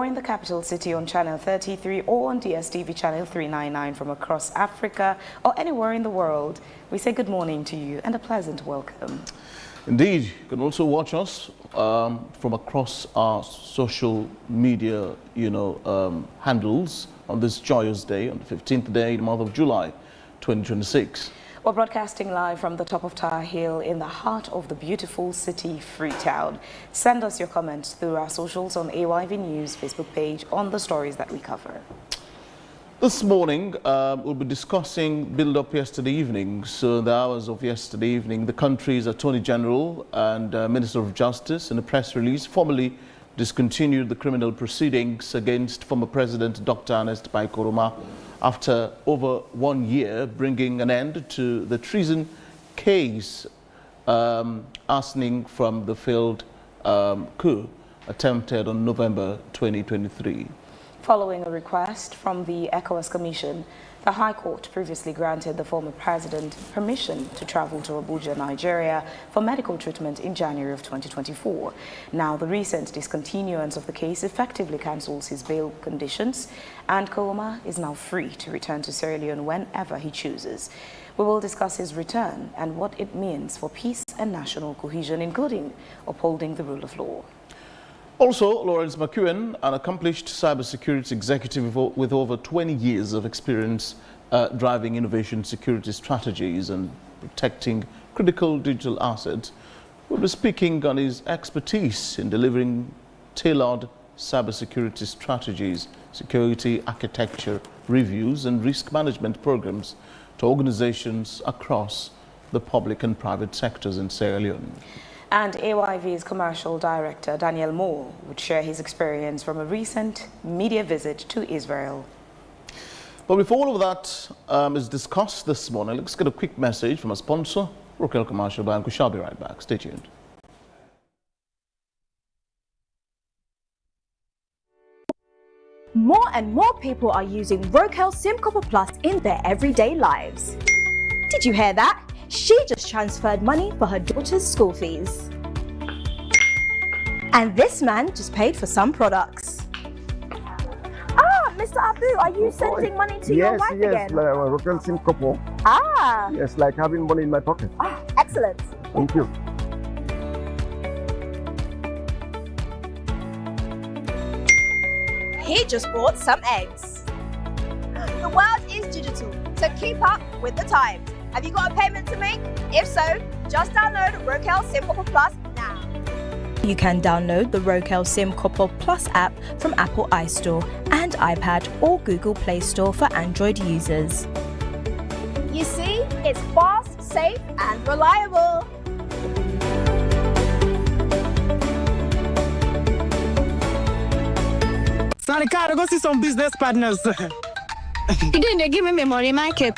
in the capital city on channel 33 or on DSTV channel 399 from across Africa or anywhere in the world, we say good morning to you and a pleasant welcome. Indeed, you can also watch us from across our social media, handles on this joyous day, on the 15th day, the month of July, 2026. We're broadcasting live from the top of Tower Hill in the heart of the beautiful city, Freetown. Send us your comments through our socials on AYV News Facebook page on the stories that we cover. This morning, we'll be discussing build-up yesterday evening. So in the hours of yesterday evening, the country's Attorney General and Minister of Justice, in a press release, formally discontinued the criminal proceedings against former President Dr. Ernest Bai Koroma after over 1 year, bringing an end to the treason case arsing from the failed coup attempted on November 2023. Following a request from the ECOWAS Commission, the High Court previously granted the former president permission to travel to Abuja, Nigeria for medical treatment in January of 2024. Now, the recent discontinuance of the case effectively cancels his bail conditions, and Koroma is now free to return to Sierra Leone whenever he chooses. We will discuss his return and what it means for peace and national cohesion, including upholding the rule of law. Also, Lawrence McEwen, an accomplished cybersecurity executive with over 20 years of experience driving innovation security strategies and protecting critical digital assets, will be speaking on his expertise in delivering tailored cybersecurity strategies, security architecture reviews and risk management programs to organizations across the public and private sectors in Sierra Leone. And AYV's commercial director, Daniel Moore, would share his experience from a recent media visit to Israel. But before all of that is discussed this morning, let's get a quick message from a sponsor, Wakeup Commercial Bank. We shall be right back. Stay tuned. More and more people are using Wakeup SIM Copper Plus in their everyday lives. Did you hear that? She just transferred money for her daughter's school fees. And this man just paid for some products. Ah, Mr. Abu, are you sending money to your wife again? Yes, like Wakeup SIM Copper. Ah. Yes, like having money in my pocket. Ah, excellent. Thank you. He just bought some eggs. The world is digital, so keep up with the times. Have you got a payment to make? If so, just download Wakeup SIM Copper Plus now. You can download the Wakeup SIM Copper Plus app from Apple iStore and iPad or Google Play Store for Android users. You see, it's fast, safe and reliable. Sanika, I go see some business partners. You didn't give me my money, Michael.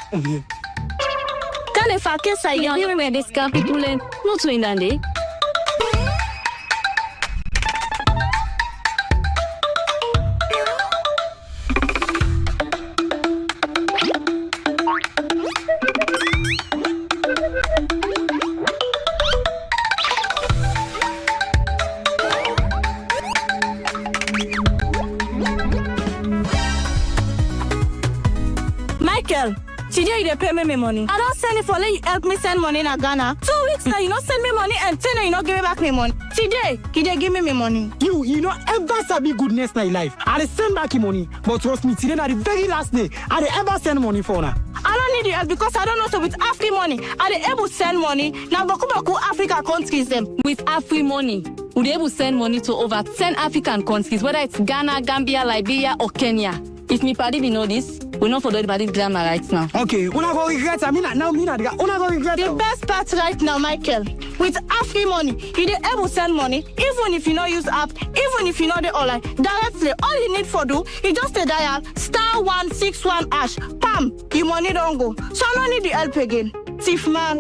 If I can say you give me this people in not to Indy. Michael. Today you pay me my money. I don't send it for let you help me send money in Ghana. 2 weeks now you not send me money and then you not give me back my money. Today, give me my money. You know ever sabi goodness in life. I send back your money, but trust me, today na the very last day I ever send money for now. I don't need your help because I don't know so with Afri money. I dey able send money. Now Baku Africa countries them. With Afri money, we dey able send money to over 10 African countries, whether it's Ghana, Gambia, Liberia, or Kenya. If me party we know this, we not follow the party grammar right now. Okay, una go regret. I mean now, una go regret. The best part right now, Michael, with Afri money, you dey able send money even if you not use app, even if you not the online directly. All you need for do, you just a dial *161#. Pam, your money don't go. So I don't need the help again. Thief man.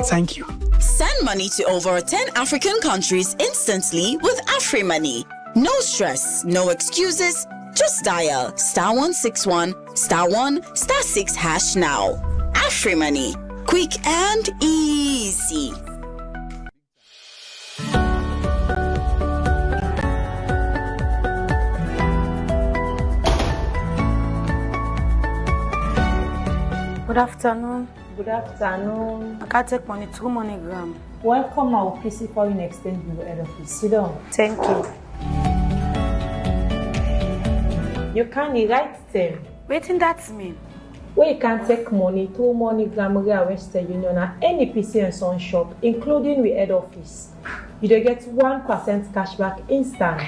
Thank you. Send money to over 10 African countries instantly with Afri Money. No stress, no excuses. Just dial *161*1*6# now. Afri Money, quick and easy. Good afternoon. Good afternoon. I can take money, 2 MoneyGram. Welcome our PC Foreign Exchange Bureau head office. Sit down. Thank you. You can write them. Waiting that mean? Where you can take money, 2 MoneyGram at Western Union and any PC and Son shop, including the head office. You do get 1% cashback instant.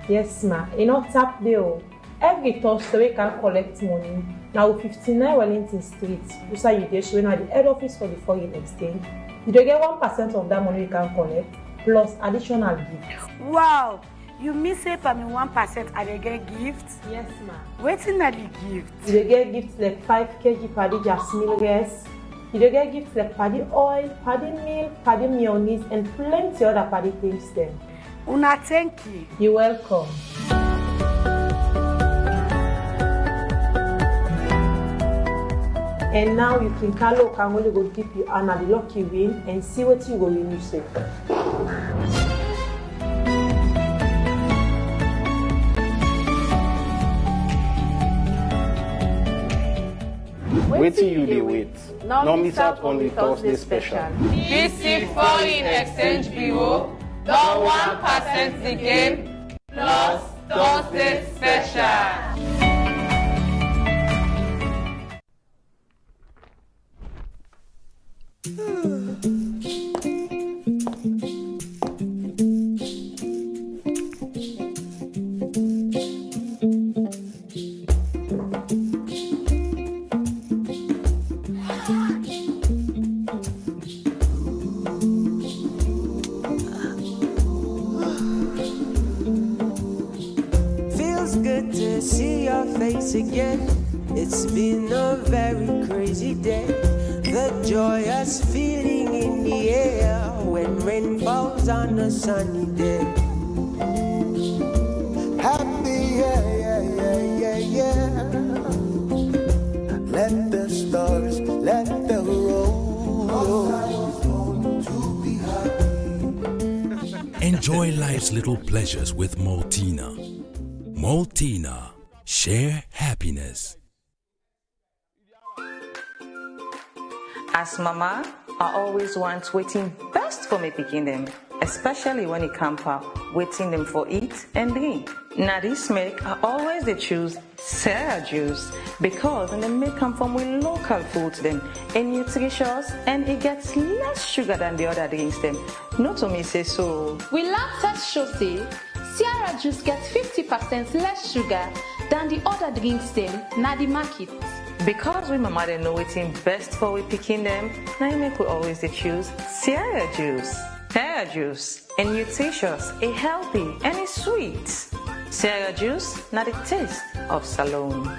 Yes, ma. You not tap bill. Every Thursday we can collect money. Now 59 Wellington Street. You say you just when at the head office for the foreign exchange. You do get 1% of that money you can collect plus additional gifts. Wow! You mean say for me 1% I dey get gifts? Yes, ma. Waiting at the gift. You do get gifts like 5 kg paddy jasmine rice. You do get gifts like paddy oil, paddy milk, paddy mayonnaise, and plenty other paddy things then. Una thank you. You're welcome. And now you can look and only go dip your hand at the lucky win and see what you go win you say. Wait till you dey wait. No miss out on the Thursday special. PC Foreign Exchange Bureau, the 1% the game plus Thursday special. Feels good to see your face again. It's been a very crazy day. The joyous feeling in the air when rain falls on a sunny day. Happy, yeah. Let the stars, let the roll. Enjoy life's little pleasures with Maltina. Maltina. Share happiness. As mama, I always want waiting best for me picking them, especially when it comes out waiting them for eat and drink. Now this make I always they choose Sarah juice because they make come from with local foods them and nutritious and it gets less sugar than the other drinks them. Not to me say so. We lab test show say Sierra juice gets 50% less sugar than the other drinks them na the market. Because we mama they know waiting best for we picking them, now you make we always they choose Sierra juice. Sierra juice and nutritious, it's healthy and it's sweet. Sierra juice, not the taste of Salome.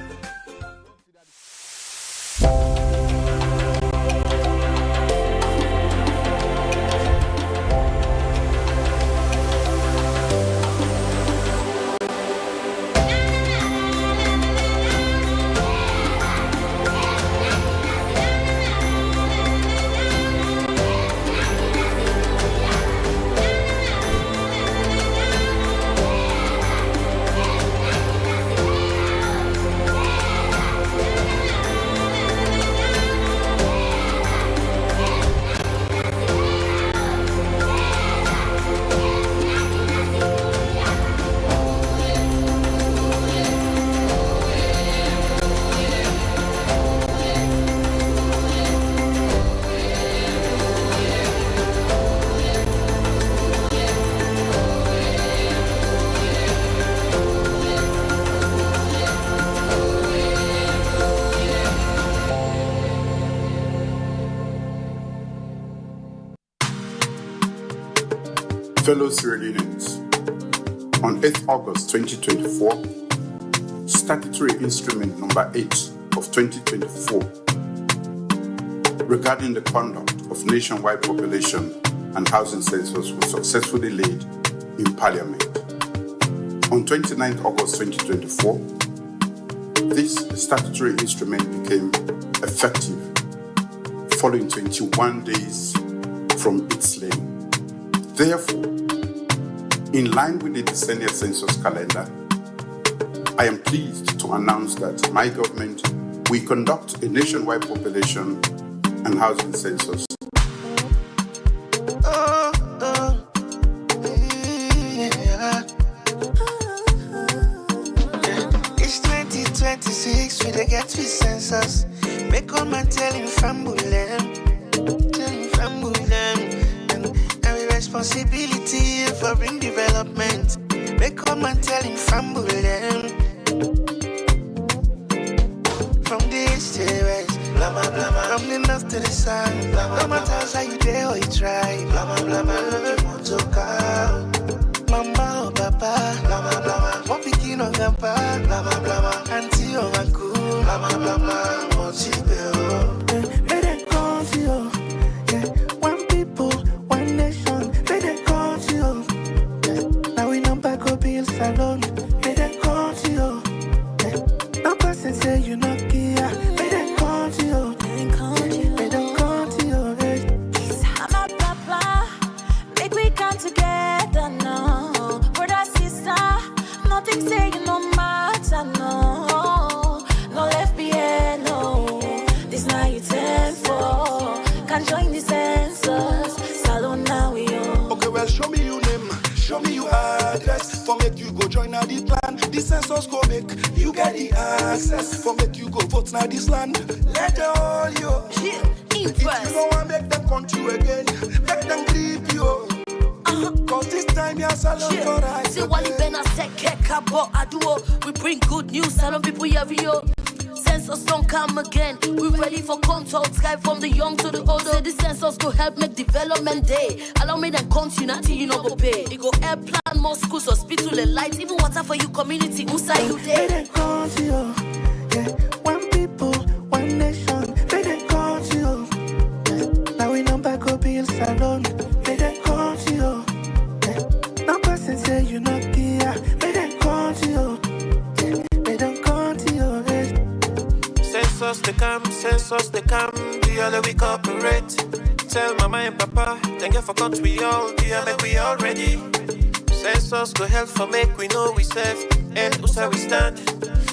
Fellow Sierra Leoneans, on 8th August 2024, Statutory Instrument Number 8 of 2024 regarding the conduct of nationwide population and housing census was successfully laid in Parliament. On 29th August 2024, this statutory instrument became effective following 21 days from its laying. Therefore, in line with the decennial census calendar, I am pleased to announce that my government we conduct a nationwide population and housing census. It's 2026, we dey get free census. Make all man tell him fambulem, and we responsibility for bring development. Make all man tell him fambulem. From the east to the west, blah blah blah. From the north to the south, no matter how you dare or you try, blah blah blah. You want to call mama or papa, blah blah blah. What picking on grandpa, blah blah blah. Auntie or uncle, blah blah blah blah. What's it may they come to you, yeah. One people, one nation, may they come to you, yeah. Now we know back go bills alone, may they come to you, yeah. No person say you not here, may they come to you, may they come to you, yeah. I'm a papa, make we come together now. Brother, sister, nothing say you no matter, no. No left behind, no. This night you 10 for. Can join the census. Salon now we on. Okay, well, show me your name, show me your address. For make you go join now the plan. The census go make you get the access. For make you go vote now this land. Let the all you. If you don't want make them country again, make them creep you. Cause this time you're salon for right. See what you been a second cabo aduo. We bring good news, salon people yo. Census don't come again. We ready for control. Sky from the young to the old. Say the census go help make development day. Allow me then continue until you know go pay. It go air plan, more schools, hospital and lights, even water for you community. Who say you there? May they come to you, yeah. One people, one nation. May they come to you, yeah. Now we know back go bills alone. May they come to you, yeah. No person say you not here. May they come to you, yeah. May they come to you, yeah. Census they come, the other we cooperate. Tell mama and papa, then get for country we all, yeah, make we all ready. Census go help for make we know we safe, and who say we stand.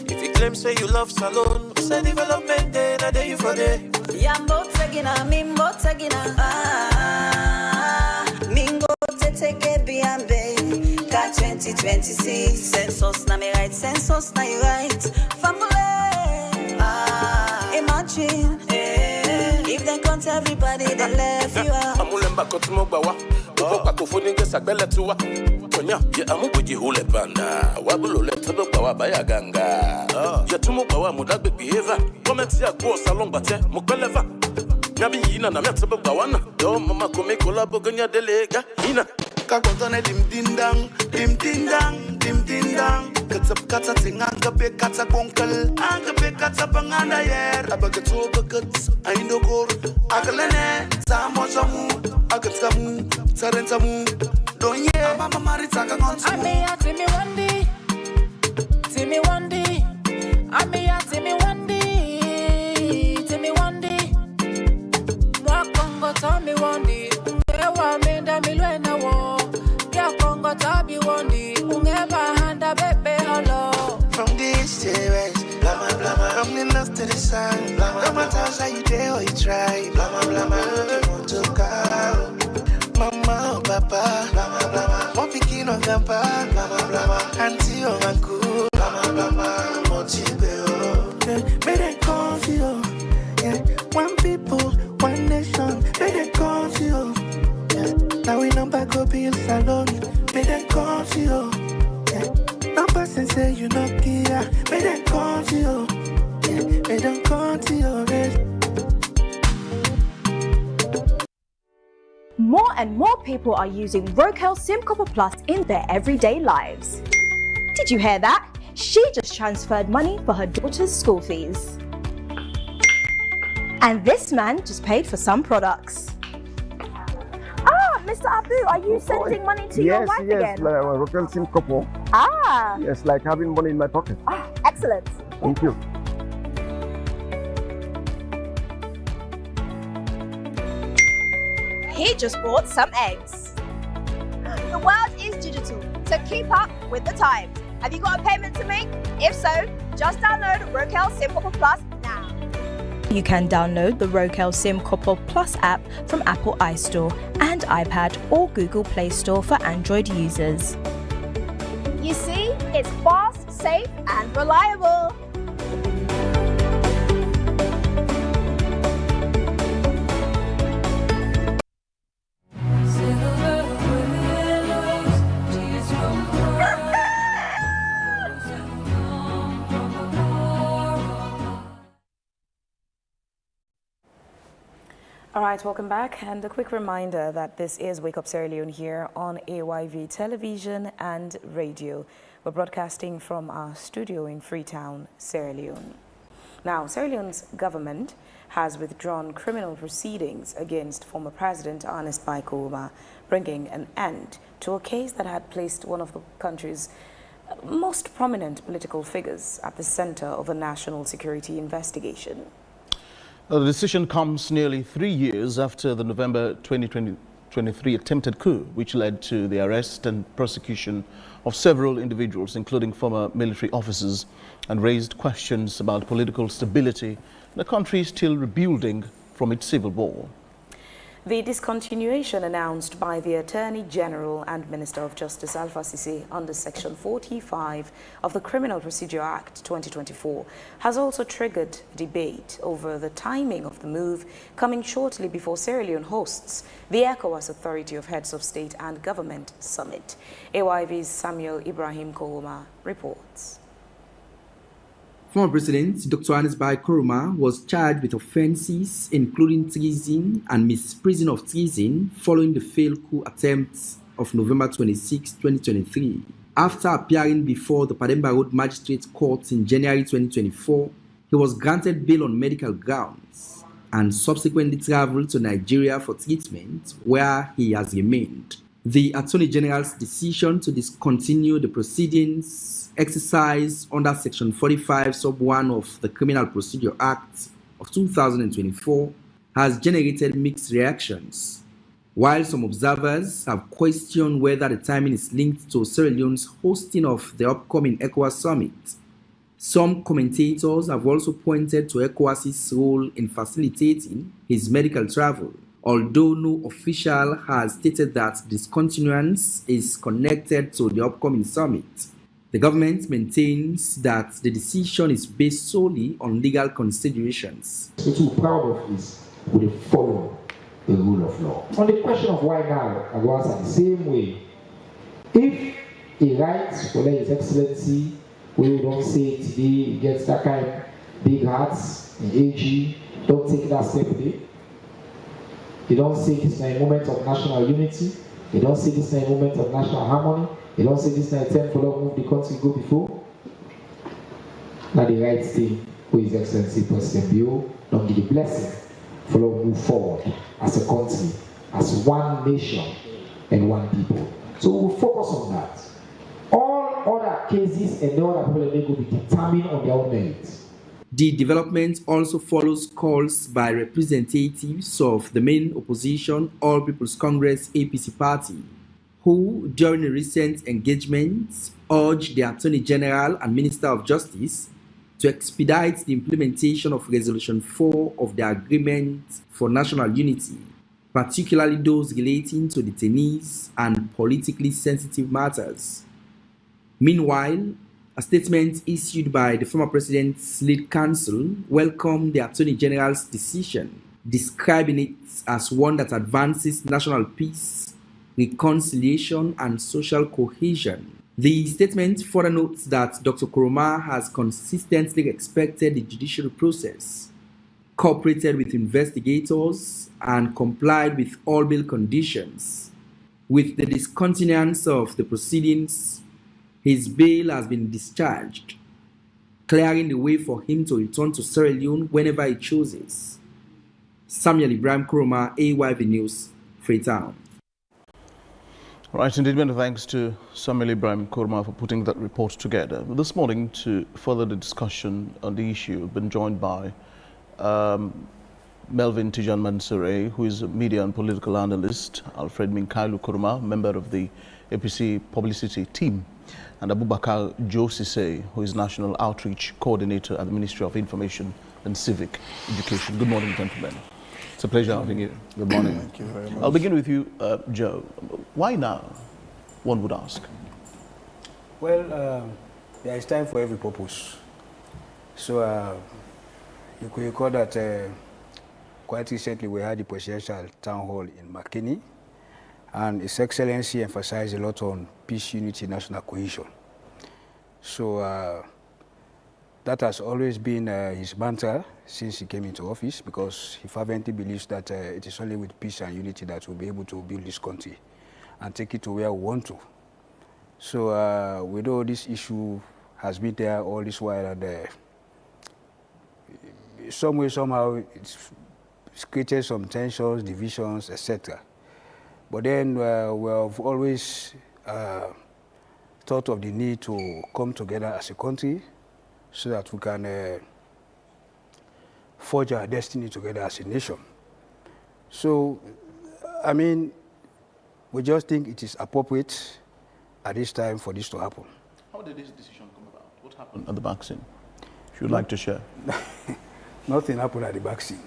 If you claim say you love salon, we say development day, na day you for day. Yambo tegina, mimbo tegina. Mingo te teke biambe. Ka 2026 census na me right, census na you right. Family. Imagine if they count everybody they left you out. Amulemba kotumogbawa, uboka kufuni ngesakbele tuwa. Tonya, ye amubuji hule panda. Wabulole tobogbawa bayaganga. Ye tumogbawa mudagbe behave. Comment ya go salon bate mukoleva. Nabi yina na mya tobogbawa na. Yo mama kome kolabo ganya delega. Ina. Kakontone dim ding dang, dim ding dang, dim ding dang. Katap kata tinganga be kata konkel, anga be kata banganda yer. Abagato bagats, aindo gor, agalene, samo jamu, agatsamu, sarentamu, donye. Mama marita kangonsu. Ame ya timi wandi, timi wandi. Ame ya timi wandi, timi wandi. Mwa kongo tami wandi, ungewa menda milwena wo. Ya kongo tabi wandi, ungeba handa bebe holo. From the east to the west, blah blah blah. From the north to the south, blah blah. No matter how you dare or you try, blah blah blah blah. You want to call mama or papa, blah blah blah. What picking on grandpa, blah blah blah. Auntie or uncle, blah blah blah blah. What's it may they come to you, yeah. One people, one nation, may they come to you, yeah. Now we know back go bills alone, may they come to you, yeah. No person say you not here, may they come to you, yeah. May they come to you, yeah. More and more people are using Wakeup SIM Copper Plus in their everyday lives. Did you hear that? She just transferred money for her daughter's school fees. And this man just paid for some products. Ah, Mr. Abu, are you sending money to your wife again? Yes, like a Wakeup SIM couple. Ah. Yes, like having money in my pocket. Ah, excellent. Thank you. He just bought some eggs. The world is digital, so keep up with the times. Have you got a payment to make? If so, just download Wakeup SIM Copper Plus now. You can download the Wakeup SIM Couple Plus app from Apple iStore and iPad or Google Play Store for Android users. You see, it's fast, safe, and reliable. All right, welcome back. And a quick reminder that this is Wake Up Sierra Leone here on AYV television and radio. We're broadcasting from our studio in Freetown, Sierra Leone. Now, Sierra Leone's government has withdrawn criminal proceedings against former President Ernest Bai Koroma, bringing an end to a case that had placed one of the country's most prominent political figures at the center of a national security investigation. The decision comes nearly 3 years after the November 2023 attempted coup, which led to the arrest and prosecution of several individuals, including former military officers, and raised questions about political stability in a country still rebuilding from its civil war. The discontinuation announced by the Attorney General and Minister of Justice Alpha Sisi under Section 45 of the Criminal Procedure Act 2024 has also triggered debate over the timing of the move, coming shortly before Sierra Leone hosts the ECOWAS Authority of Heads of State and Government Summit. AYV's Samuel Ibrahim Koroma reports. Former President Dr. Ernest Bai Koroma was charged with offences including treason and misprision of treason following the failed coup attempt of November 26, 2023. After appearing before the Pademba Road Magistrate Court in January 2024, he was granted bail on medical grounds and subsequently travelled to Nigeria for treatment, where he has remained. The Attorney General's decision to discontinue the proceedings exercised under Section 45 Sub 1 of the Criminal Procedure Act of 2024 has generated mixed reactions. While some observers have questioned whether the timing is linked to Sierra Leone's hosting of the upcoming ECOWAS Summit, some commentators have also pointed to ECOWAS's role in facilitating his medical travel, although no official has stated that discontinuance is connected to the upcoming summit. The government maintains that the decision is based solely on legal considerations. What we're proud of is we follow the rule of law. On the question of why now, I will answer the same way. If he writes, whether His Excellency, we don't say today, he gets that kind of big hearts in AG, don't take that step today. You don't say this is a moment of national unity. You don't say this is a moment of national harmony. You don't say this is an attempt for us move the country go before. Now the right thing, who His Excellency President Bio, don't give the blessing for us move forward as a country, as one nation and one people. So we'll focus on that. All other cases and the other people will be determined on their own merits. The development also follows calls by representatives of the main opposition All People's Congress APC party, who during a recent engagement urged the Attorney General and Minister of Justice to expedite the implementation of Resolution 4 of the Agreement for National Unity, particularly those relating to detainees and politically sensitive matters. Meanwhile, a statement issued by the former president's lead counsel welcomed the Attorney General's decision, describing it as one that advances national peace, reconciliation, and social cohesion. The statement further notes that Dr. Koroma has consistently respected the judicial process, cooperated with investigators, and complied with all bail conditions. With the discontinuance of the proceedings, his bail has been discharged, clearing the way for him to return to Sierra Leone whenever he chooses. Samuel Ibrahim Koroma, AYV News, Freetown. Right, indeed, many thanks to Samuel Ibrahim Koroma for putting that report together. This morning, to further the discussion on the issue, we've been joined by Melvin Tijan Mansoure, who is a media and political analyst, Alfred Minkailu Koroma, member of the APC publicity team. and Abubakar Josise, who is National Outreach Coordinator at the Ministry of Information and Civic Education. Good morning, gentlemen. It's a pleasure having you. Good morning. Thank you very much. I'll begin with you, Joe. Why now, one would ask? Well, there is time for every purpose. So you could recall that quite recently we had the presidential town hall in Makeni, and His Excellency emphasized a lot on peace, unity, national cohesion. So that has always been his mantra since he came into office, because he fervently believes that it is only with peace and unity that we'll be able to build this country and take it to where we want to. So we know this issue has been there all this while, and some way, somehow, it's created some tensions, divisions, etc. But then we have always thought of the need to come together as a country so that we can forge our destiny together as a nation. So, I mean, we just think it is appropriate at this time for this to happen. How did this decision come about? What happened at the back scene? If you'd like to share. Nothing happened at the back scene.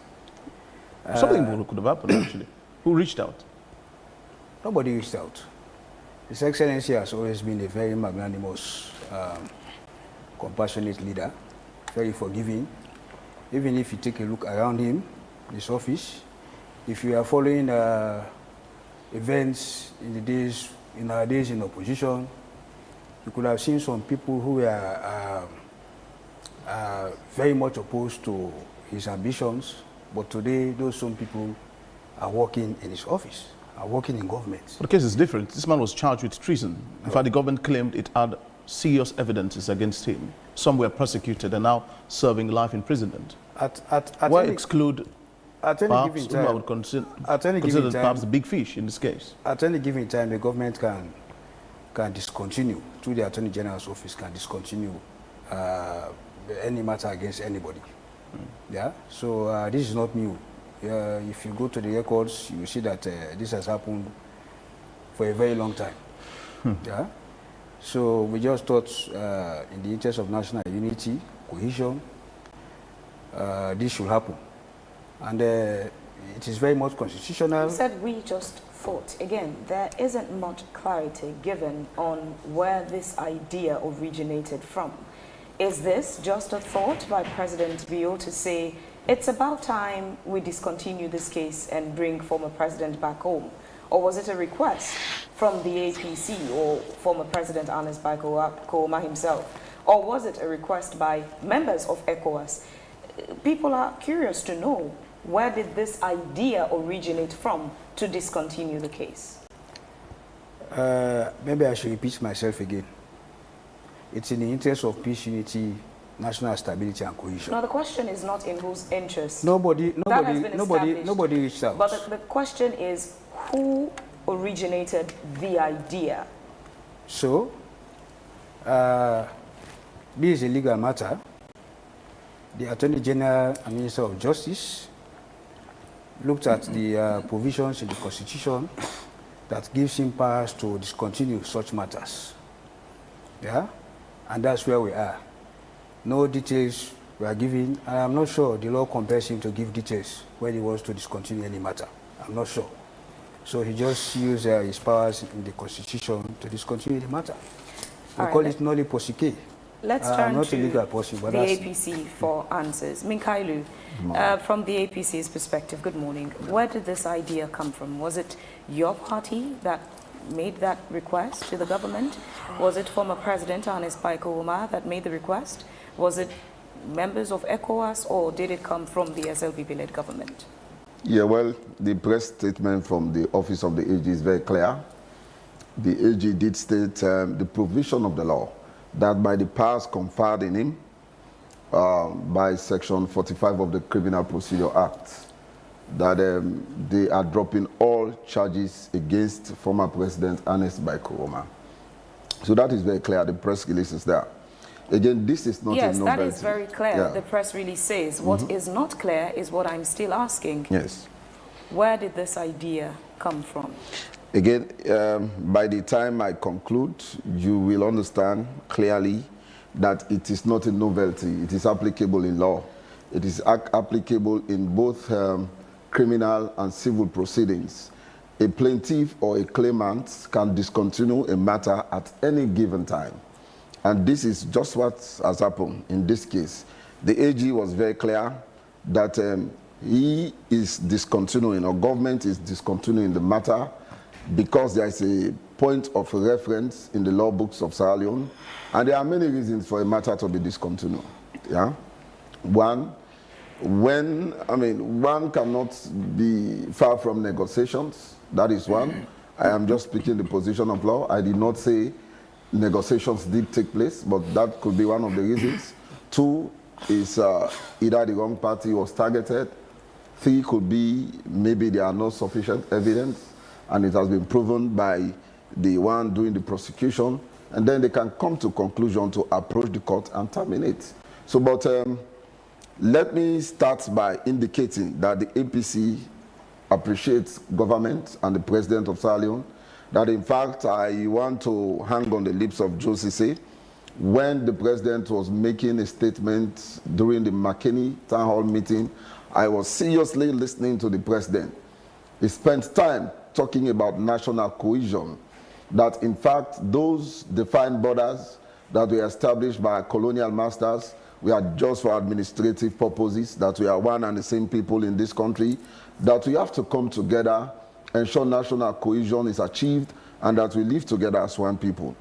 Something more could have happened, actually. Who reached out? Nobody reached out. His Excellency has always been a very magnanimous, compassionate leader, very forgiving. Even if you take a look around him, his office, if you are following events in our days in opposition, you could have seen some people who were very much opposed to his ambitions, but today those same people are working in his office, are working in government. But the case is different. This man was charged with treason. In fact, the government claimed it had serious evidences against him. Some were prosecuted and now serving life imprisonment. Why exclude perhaps whom I would consider perhaps the big fish in this case? At any given time, the government can discontinue, through the Attorney General's office, can discontinue any matter against anybody. Yeah, so this is not new. If you go to the records, you will see that this has happened for a very long time. Yeah, so we just thought, in the interest of national unity, cohesion, this should happen, and it is very much constitutional. You said we just thought. Again, there isn't much clarity given on where this idea originated from. Is this just a thought by President Bio to say, it's about time we discontinue this case and bring former president back home? Or was it a request from the APC or former President Ernest Bai Koroma himself? Or was it a request by members of ECOWAS? People are curious to know, where did this idea originate from to discontinue the case? Maybe I should repeat myself again. It's in the interest of peace, unity, national stability and cohesion. Now the question is not in whose interest. Nobody reached out. But the question is, who originated the idea? So, this is a legal matter. The Attorney General and Minister of Justice looked at the provisions in the Constitution that gives him powers to discontinue such matters. Yeah? And that's where we are. No details were given, and I'm not sure the law compels him to give details when he wants to discontinue any matter. I'm not sure. So he just used his powers in the Constitution to discontinue the matter. We call it noli prosequi. Let's turn not to a legal person, but the APC for answers. Minkailu, from the APC's perspective, good morning. Where did this idea come from? Was it your party that made that request to the government? Was it former President Ernest Bai Koroma that made the request? Was it members of ECOWAS, or did it come from the SLPP-led government? Yeah, well, the press statement from the office of the AG is very clear. The AG did state the provision of the law that by the powers conferred in him by Section 45 of the Criminal Procedure Act, that they are dropping all charges against former President Ernest Bai Koroma. So that is very clear. The press release is there. Again, this is not yes, a novelty. that is very clear. Yeah. The press release says. What is not clear is what I'm still asking. Yes. Where did this idea come from? Again, by the time I conclude, you will understand clearly that it is not a novelty. It is applicable in law. It is applicable in both criminal and civil proceedings. A plaintiff or a claimant can discontinue a matter at any given time. And this is just what has happened in this case. The AG was very clear that he is discontinuing, or government is discontinuing the matter because there is a point of reference in the law books of Sierra Leone, and there are many reasons for a matter to be discontinued. Yeah? One cannot be far from negotiations. That is one. I am just speaking the position of law. I did not say negotiations did take place, but that could be one of the reasons. Two is either the wrong party was targeted. Three could be maybe there are no sufficient evidence, and it has been proven by the one doing the prosecution, and then they can come to conclusion to approach the court and terminate. So, but let me start by indicating that the APC appreciates government and the president of Sierra Leone, that in fact I want to hang on the lips of Joe Cisse. When the president was making a statement during the McKinney town hall meeting, I was seriously listening to the president. He spent time talking about national cohesion, that in fact those defined borders that were established by colonial masters were just for administrative purposes, that we are one and the same people in this country, that we have to come together, ensure national cohesion is achieved, and that we live together as one people.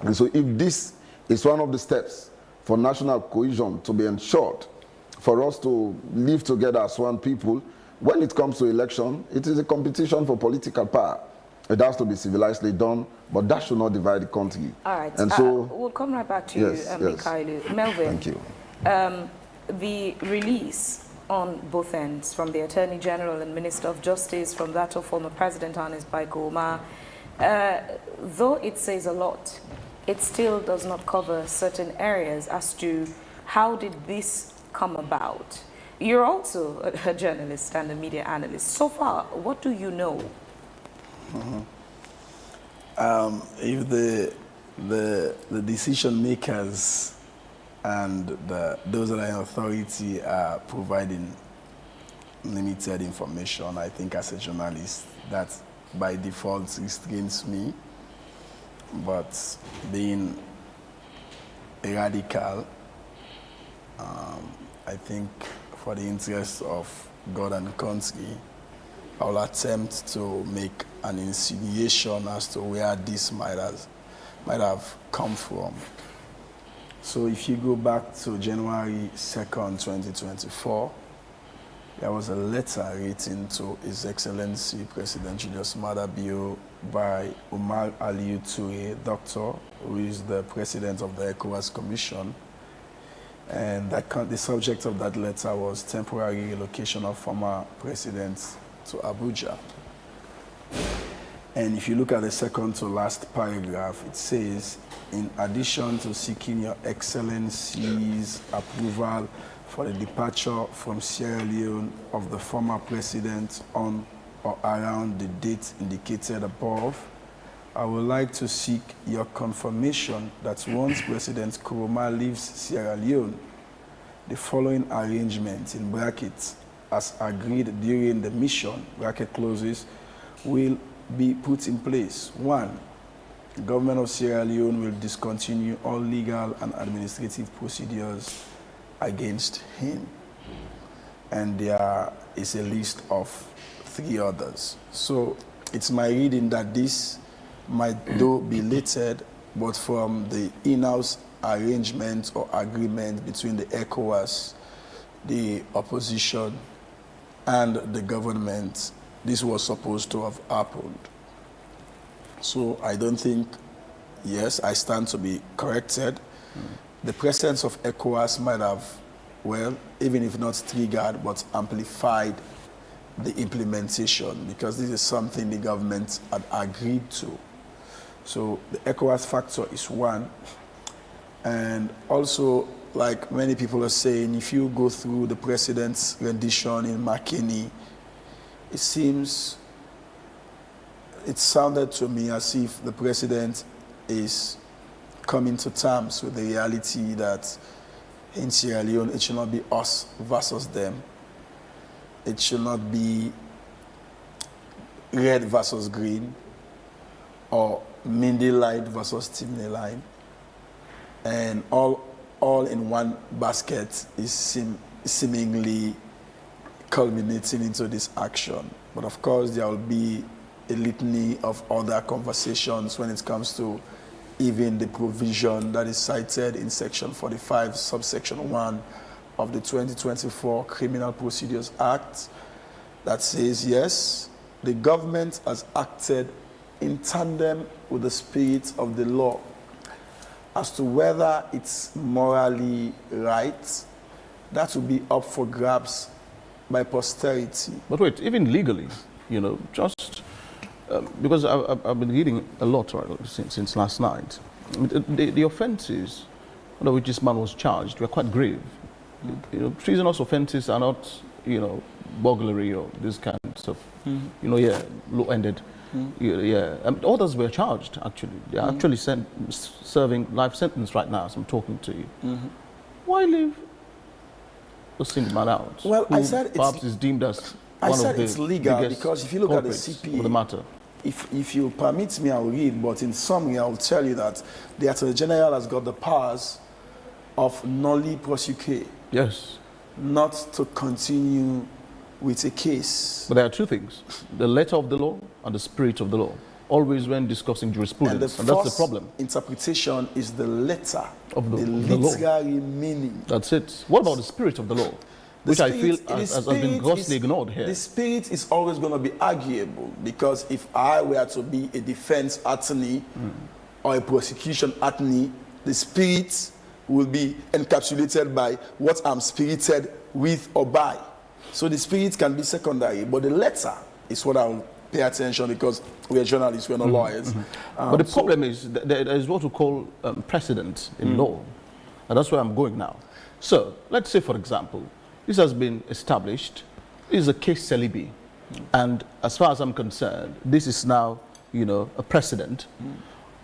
And so if this is one of the steps for national cohesion to be ensured, for us to live together as one people, when it comes to election, it is a competition for political power. It has to be civilizedly done, but that should not divide the country. All right. And so we'll come right back to you, Mikailu. Melvin, thank you. The release on both ends, from the Attorney General and Minister of Justice, from that of former President Ernest Bai Koroma, though it says a lot, it still does not cover certain areas as to how did this come about. You're also a journalist and a media analyst. So far, what do you know? If the decision makers and those that are in authority are providing limited information, I think as a journalist, that by default restrains me. But being a radical, I think for the interest of God and country, I will attempt to make an insinuation as to where this might have come from. So if you go back to January 2nd, 2024, there was a letter written to His Excellency President Julius Maada Bio by Umar Aliyu Toure, doctor, who is the president of the ECOWAS Commission. And the subject of that letter was temporary relocation of former presidents to Abuja. And if you look at the second to last paragraph, it says, in addition to seeking Your Excellency's approval for the departure from Sierra Leone of the former president on or around the date indicated above, I would like to seek your confirmation that once President Koroma leaves Sierra Leone, the following arrangements, in brackets, as agreed during the mission, bracket closes, will be put in place. 1, the government of Sierra Leone will discontinue all legal and administrative procedures against him. And there is a list of 3 others. So it's my reading that this might though be belated, but from the in-house arrangement or agreement between the ECOWAS, the opposition, and the government, this was supposed to have happened. So I don't think, yes, I stand to be corrected. The presence of ECOWAS might have, well, even if not triggered, but amplified the implementation, because this is something the government had agreed to. So the ECOWAS factor is one. And also, like many people are saying, if you go through the president's rendition in McKinney, it seems it sounded to me as if the president is coming to terms with the reality that in Sierra Leone, it should not be us versus them. It should not be red versus green or Mindy Light versus Timney Line. And all in one basket is seemingly culminating into this action. But of course, there will be a litany of other conversations when it comes to even the provision that is cited in Section 45, subsection 1 of the 2024 Criminal Procedures Act that says, yes, the government has acted in tandem with the spirit of the law. As to whether it's morally right, that will be up for grabs by posterity. But wait, even legally, you know, just because I've been reading a lot since last night. The offences under which this man was charged were quite grave. You know, treasonous offences are not, you know, burglary or this kind of stuff. You know, low-ended. Others were charged, actually. They're actually serving life sentence right now, as I'm talking to you. Why leave a single man out? Well, I said perhaps is deemed as I one said of the it's legal biggest because if you look at the culprits CPA, of the matter. If you permit me, I'll read, but in summary, I'll tell you that the Attorney General has got the powers of nolli prosequi. Yes. Not to continue with a case. But there are two things, the letter of the law and the spirit of the law, always when discussing jurisprudence, and that's the problem. Interpretation is the letter of the literary law. Meaning. That's it. What about the spirit of the law? Which I feel has been grossly ignored here. The spirit is always going to be arguable because if I were to be a defense attorney or a prosecution attorney, the spirit will be encapsulated by what I'm spirited with or by. So the spirit can be secondary, but the letter is what I'll pay attention because we are journalists, we're not lawyers. But the problem is that there is what we call precedent in law, and that's where I'm going now. So let's say, for example, this has been established. This is a case celibae, and as far as I'm concerned, this is now, you know, a precedent.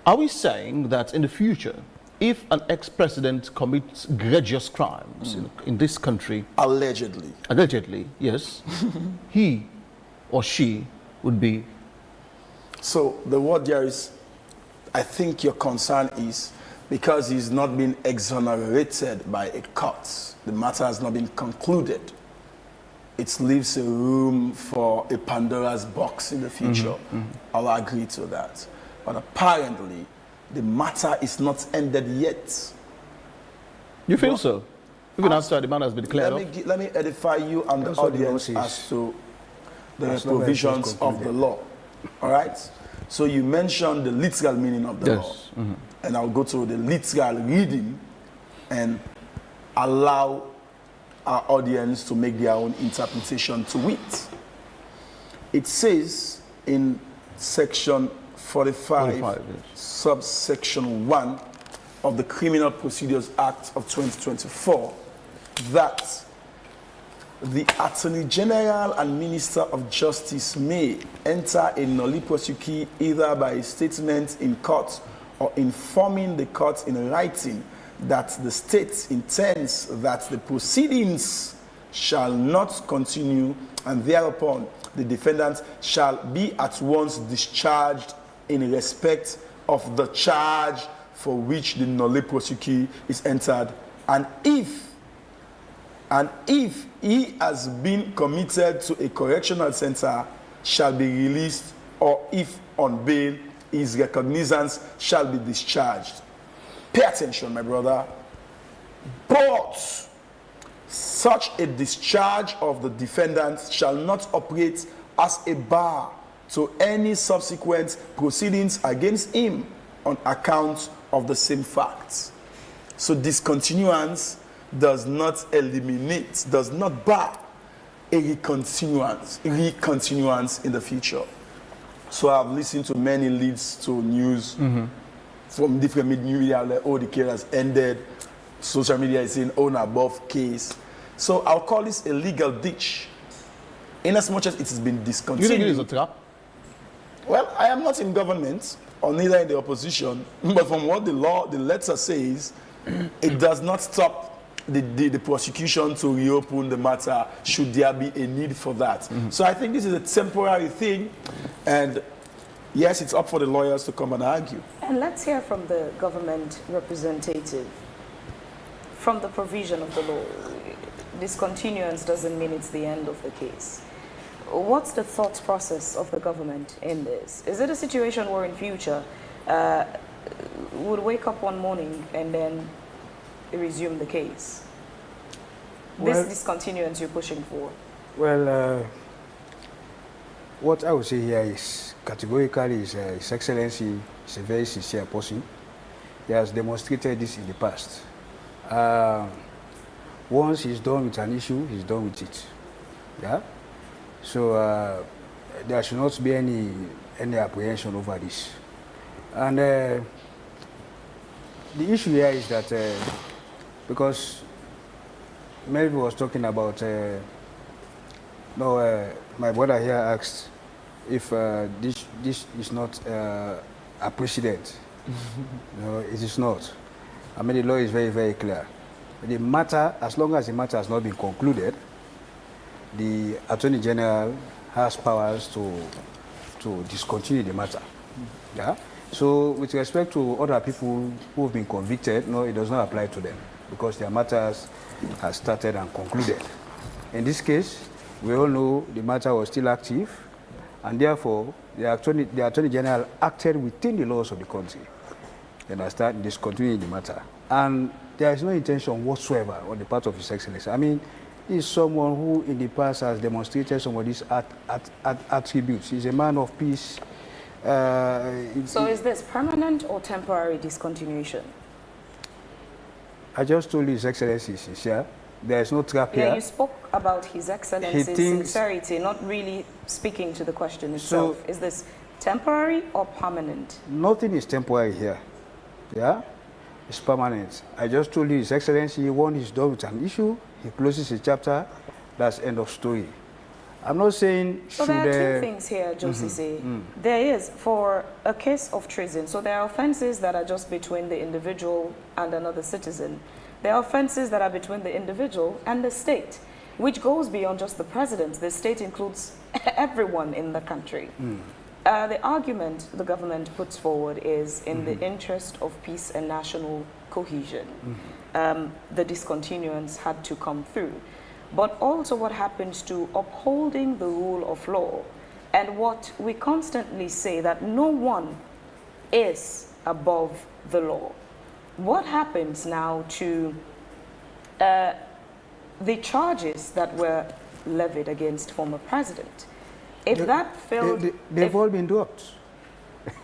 Are we saying that in the future, if an ex-president commits egregious crimes in this country, allegedly, yes, he or she would be? So the word there is, I think your concern is because he's not been exonerated by a court, the matter has not been concluded. It leaves a room for a Pandora's box in the future. I'll agree to that. But apparently, the matter is not ended yet. You feel so? Even after the man has been declared off? Let me edify you and the audience as to the provisions of the law. All right? So you mentioned the literal meaning of the law. And I'll go to the literal reading and allow our audience to make their own interpretation to it. It says in section 45 subsection 1 of the Criminal Procedures Act of 2024 that the Attorney General and Minister of Justice may enter a nolli prosequi either by a statement in court or informing the court in writing that the state intends that the proceedings shall not continue, and thereupon the defendant shall be at once discharged in respect of the charge for which the nolli prosequi is entered, and if he has been committed to a correctional center, shall be released, or if on bail, his recognizance shall be discharged. Pay attention, my brother. But such a discharge of the defendant shall not operate as a bar to any subsequent proceedings against him on account of the same facts. So discontinuance does not eliminate, does not bar a recontinuance in the future. So I've listened to many leads to news from different media, like, oh, the case has ended. Social media is saying, oh, an above case. So I'll call this a legal ditch. In as much as it has been discontinued. You think it is a trap? Well, I am not in government or neither in the opposition, but from what the letter says, it does not stop the prosecution to reopen the matter should there be a need for that. So I think this is a temporary thing, and yes, it's up for the lawyers to come and argue. And let's hear from the government representative. From the provision of the law, discontinuance doesn't mean it's the end of the case. What's the thought process of the government in this? Is it a situation where in future would wake up one morning and then resume the case? Well, this discontinuance you're pushing for? Well, what I would say here is categorically His Excellency is a very sincere person. He has demonstrated this in the past. Once he's done with an issue, he's done with it. Yeah? So there should not be any apprehension over this. And the issue here is that because Melvin was talking about, my brother here asked if this is not a precedent. No, it is not. I mean, the law is very, very clear. The matter, as long as the matter has not been concluded, the Attorney General has powers to discontinue the matter. Yeah? So with respect to other people who have been convicted, no, it does not apply to them because their matters have started and concluded. In this case, we all know the matter was still active, and therefore the Attorney General acted within the laws of the country and has started discontinuing the matter. And there is no intention whatsoever on the part of His Excellency. I mean, he is someone who in the past has demonstrated some of these attributes. He's a man of peace. So is this permanent or temporary discontinuation? I just told you His Excellency is sincere. There is no trap here. Yeah, you spoke about His Excellency's sincerity, not really speaking to the question itself. So, is this temporary or permanent? Nothing is temporary here. Yeah? It's permanent. I just told you His Excellency, once he's done with an issue, he closes a chapter, that's end of story. I'm not saying so there are two things here, Josisi. There is, for a case of treason, so there are offenses that are just between the individual and another citizen. There are offenses that are between the individual and the state, which goes beyond just the president. The state includes everyone in the country. The argument the government puts forward is in the interest of peace and national cohesion. The discontinuance had to come through. But also what happens to upholding the rule of law, and what we constantly say that no one is above the law. What happens now to the charges that were levied against former president? If that failed... They've all been dropped.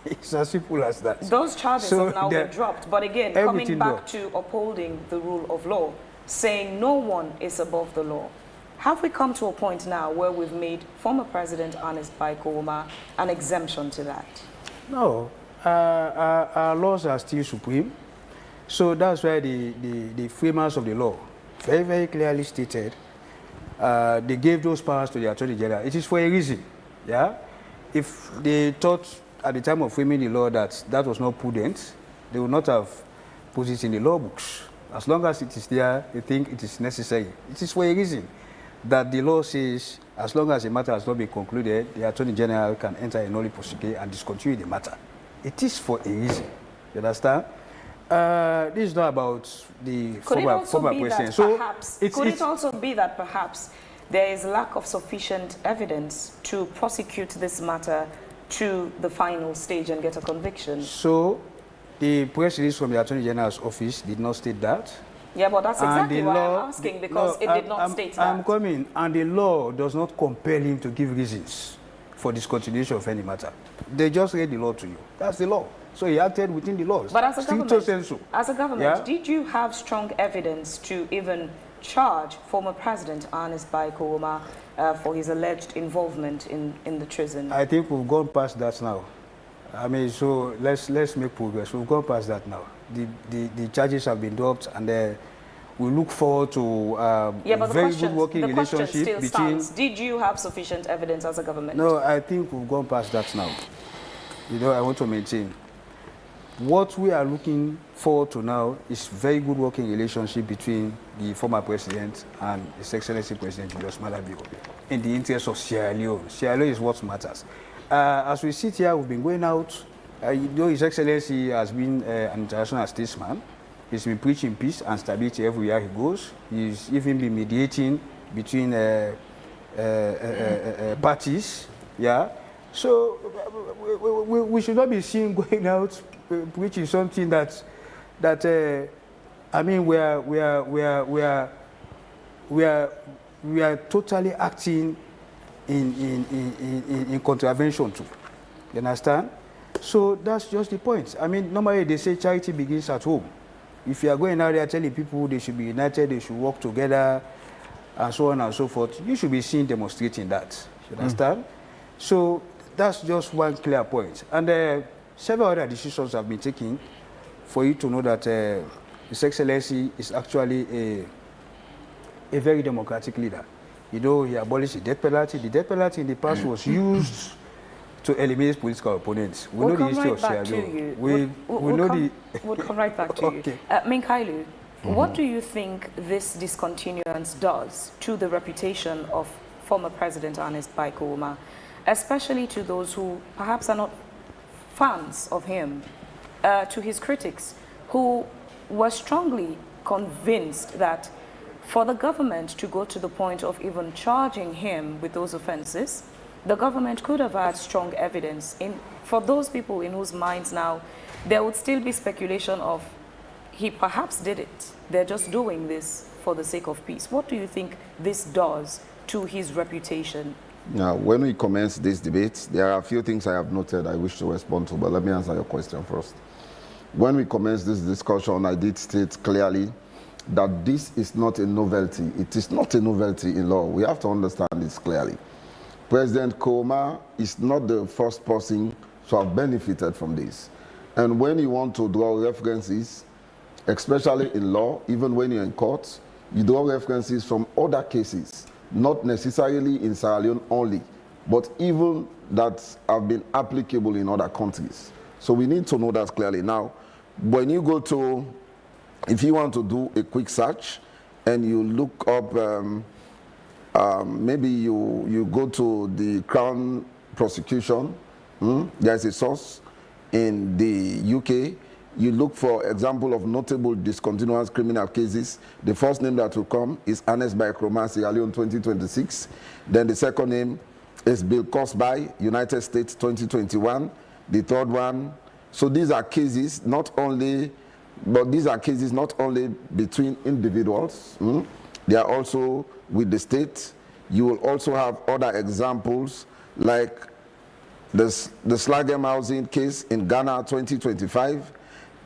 It's as simple as that. Those charges have now been dropped. But again, coming back to upholding the rule of law, saying no one is above the law. Have we come to a point now where we've made former President Ernest Bai Koroma an exemption to that? No. Our laws are still supreme. So that's why the framers of the law very, very clearly stated they gave those powers to the Attorney General. It is for a reason. Yeah? If they thought at the time of framing the law that that was not prudent, they would not have put it in the law books. As long as it is there, they think it is necessary. It is for a reason that the law says as long as the matter has not been concluded, the Attorney General can enter a nolle prosequi and discontinue the matter. It is for a reason. You understand? This is not about the former president. Could it also be that perhaps there is lack of sufficient evidence to prosecute this matter to the final stage and get a conviction? So the press release from the Attorney General's office did not state that. Yeah, but that's exactly why I'm asking, because it did not state that. I'm coming, and the law does not compel him to give reasons for discontinuation of any matter. They just read the law to you. That's the law. So he acted within the laws. But as a government, did you have strong evidence to even charge former President Ernest Bai Koroma for his alleged involvement in the treason? I think we've gone past that now. I mean, so let's make progress. We've gone past that now. The charges have been dropped, and we look forward to a very good working relationship between... Did you have sufficient evidence as a government? No, I think we've gone past that now. I want to maintain. What we are looking forward to now is very good working relationship between the former president and His Excellency President Julius Maada Bio in the interest of Sierra Leone. Sierra Leone is what matters. As we sit here, we've been going out. His Excellency has been an international statesman. He's been preaching peace and stability everywhere he goes. He's even been mediating between parties. Yeah. So we should not be seen going out preaching something that I mean we are totally acting in contravention to. You understand? So that's just the point. I mean, normally they say charity begins at home. If you are going out there telling people they should be united, they should work together, and so on and so forth, you should be seen demonstrating that. You understand? So that's just one clear point. And several other decisions have been taken for you to know that His Excellency is actually a very democratic leader. You know, he abolished the death penalty. The death penalty in the past was used to eliminate political opponents. We know the history of Sierra Leone. We'll come right back to you. Minkailu, what do you think this discontinuance does to the reputation of former President Ernest Bai Koroma, especially to those who perhaps are not fans of him, to his critics who were strongly convinced that for the government to go to the point of even charging him with those offenses, the government could have had strong evidence. For those people in whose minds now there would still be speculation of he perhaps did it. They're just doing this for the sake of peace. What do you think this does to his reputation? Now, when we commence this debate, there are a few things I have noted I wish to respond to, but let me answer your question first. When we commenced this discussion, I did state clearly that this is not a novelty. It is not a novelty in law. We have to understand this clearly. President Koroma is not the first person to have benefited from this. And when you want to draw references, especially in law, even when you're in court, you draw references from other cases, not necessarily in Sierra Leone only, but even that have been applicable in other countries. So we need to know that clearly. Now, when you go to, if you want to do a quick search and you look up, maybe you go to the Crown prosecution, there's a source in the UK, you look for example of notable discontinuance criminal cases. The first name that will come is Ernest Bai Koroma, Sierra Leone 2026. Then the second name is Bill Cosby, United States 2021. The third one. So these are cases not only, but these are cases not only between individuals. They are also with the state. You will also have other examples like the Slagem housing case in Ghana 2025.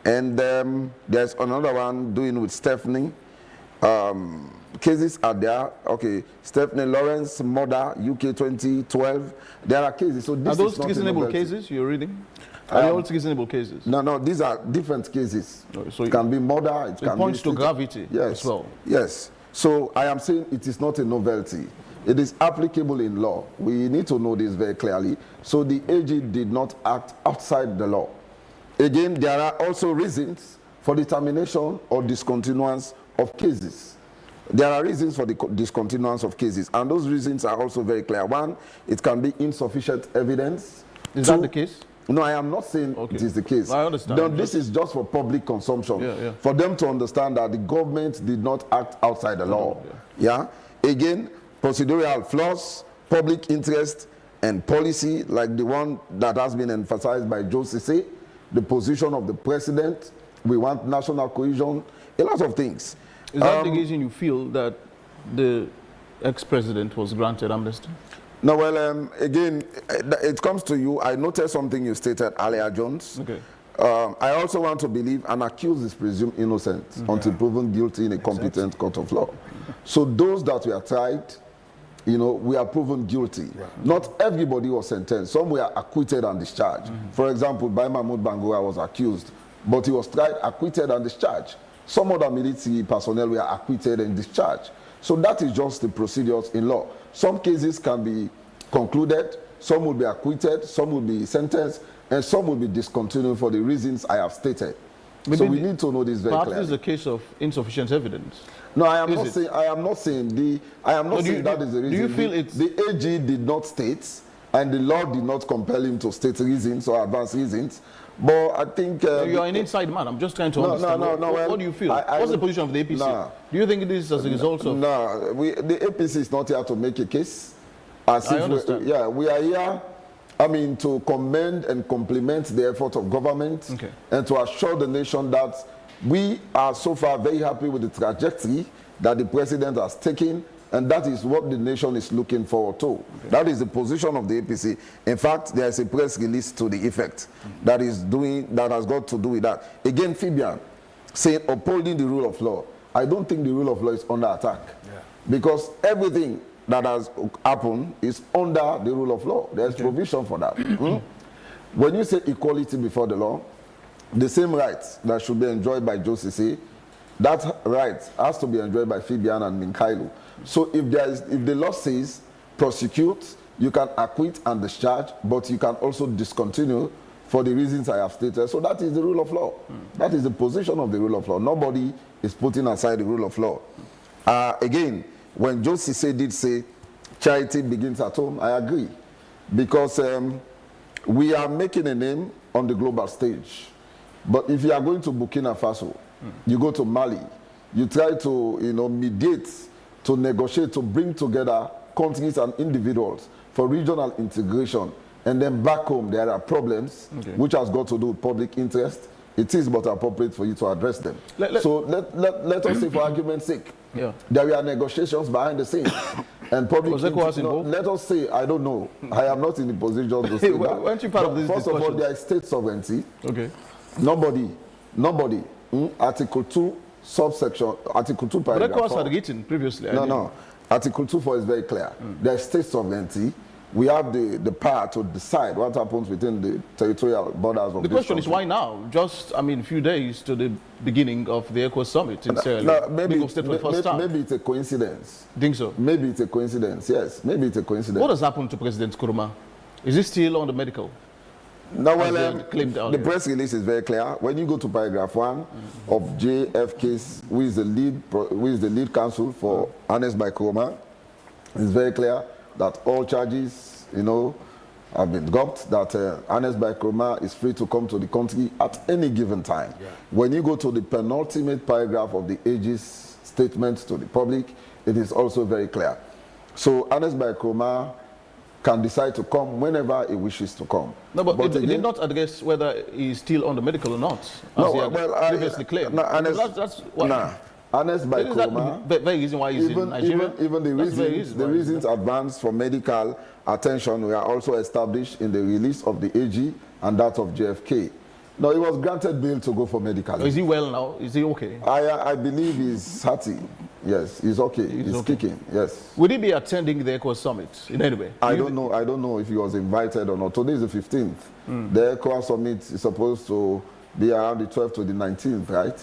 And there's another one doing with Stephanie. Cases are there. Okay, Stephanie Lawrence murder, UK 2012. There are cases. So this are those is not treasonable cases you're reading? Are they all treasonable cases? No, these are different cases. So it can be murder. It can points be to gravity as well. Yes. So I am saying it is not a novelty. It is applicable in law. We need to know this very clearly. So the AG did not act outside the law. Again, there are also reasons for the termination or discontinuance of cases. There are reasons for the discontinuance of cases, and those reasons are also very clear. One, it can be insufficient evidence. Is that the case? No, I am not saying it is the case. I understand. No, this is just for public consumption, for them to understand that the government did not act outside the law. Again, procedural flaws, public interest, and policy, like the one that has been emphasized by Joe Sise, the position of the president, we want national cohesion, a lot of things. Is that the reason you feel that the ex-president was granted amnesty? No, well, again, it comes to you. I noticed something you stated earlier, Jones. Okay. I also want to believe an accused is presumed innocent until proven guilty in a competent court of law. So those that were tried, you know, we are proven guilty. Not everybody was sentenced. Some were acquitted and discharged. For example, Bai Mahmoud Bangura was accused, but he was tried, acquitted, and discharged. Some other military personnel were acquitted and discharged. So that is just the procedures in law. Some cases can be concluded, some will be acquitted, some will be sentenced, and some will be discontinued for the reasons I have stated. Maybe so we need to know this very perhaps clearly. this is a case of insufficient evidence. No, I am not saying. I am not saying that is the reason. Do you feel the AG did not state, and the law did not compel him to state reasons or advance reasons? But I think you are an inside man. I'm just trying to understand. What do you feel? What's the position of the APC? Do you think this is as a result of? No, the APC is not here to make a case. I understand. We are here. I mean, to commend and compliment the effort of government and to assure the nation that we are so far very happy with the trajectory that the president has taken, and that is what the nation is looking forward to. That is the position of the APC. In fact, there is a press release to the effect that has got to do with that. Again, Fabian, saying upholding the rule of law. I don't think the rule of law is under attack because everything that has happened is under the rule of law. There's provision for that. When you say equality before the law, the same rights that should be enjoyed by Josisi, that right has to be enjoyed by Fabian and Minkailu. So if the law says prosecute, you can acquit and discharge, but you can also discontinue for the reasons I have stated. So that is the rule of law. That is the position of the rule of law. Nobody is putting aside the rule of law. Again, when Josisi did say charity begins at home, I agree. Because we are making a name on the global stage. But if you are going to Burkina Faso, you go to Mali, you try to mediate, to negotiate, to bring together countries and individuals for regional integration, and then back home there are problems which has got to do with public interest. It is but appropriate for you to address them. So let us say, for argument's sake, there were negotiations behind the scenes. And public let us say, I don't know. I am not in the position to say that. First of all, there is state sovereignty. Nobody, Article 2, subsection, Article 2, paragraph 4. But that was written previously. No. Article 2.4 is very clear. There is state sovereignty. We have the power to decide what happens within the territorial borders of the question is why now? Just, a few days to the beginning of the ECOWAS summit in Sierra Leone. Maybe it's a coincidence. Think so? Maybe it's a coincidence, yes. Maybe it's a coincidence. What has happened to President Nkrumah? Is he still on the medical? No, the press release is very clear. When you go to paragraph 1 of JFK's, who is the lead counsel for Ernest Bai Koroma, it's very clear that all charges, have been dropped, that Ernest Bai Koroma is free to come to the country at any given time. When you go to the penultimate paragraph of the AG's statement to the public, it is also very clear. So Ernest Bai Koroma can decide to come whenever he wishes to come. No, but it did not address whether he's still on the medical or not, as he had previously claimed. Ernest Bai Koroma, the very reason why he's in Nigeria? Even the reasons advanced for medical attention were also established in the release of the AG and that of JFK. No, he was granted bail to go for medical. Is he well now? Is he okay? I believe he's hearty. Yes, he's okay. He's kicking. Yes. Would he be attending the ECOWAS summit in any way? I don't know. I don't know if he was invited or not. Today is the 15th. The ECOWAS summit is supposed to be around the 12th to the 19th, right?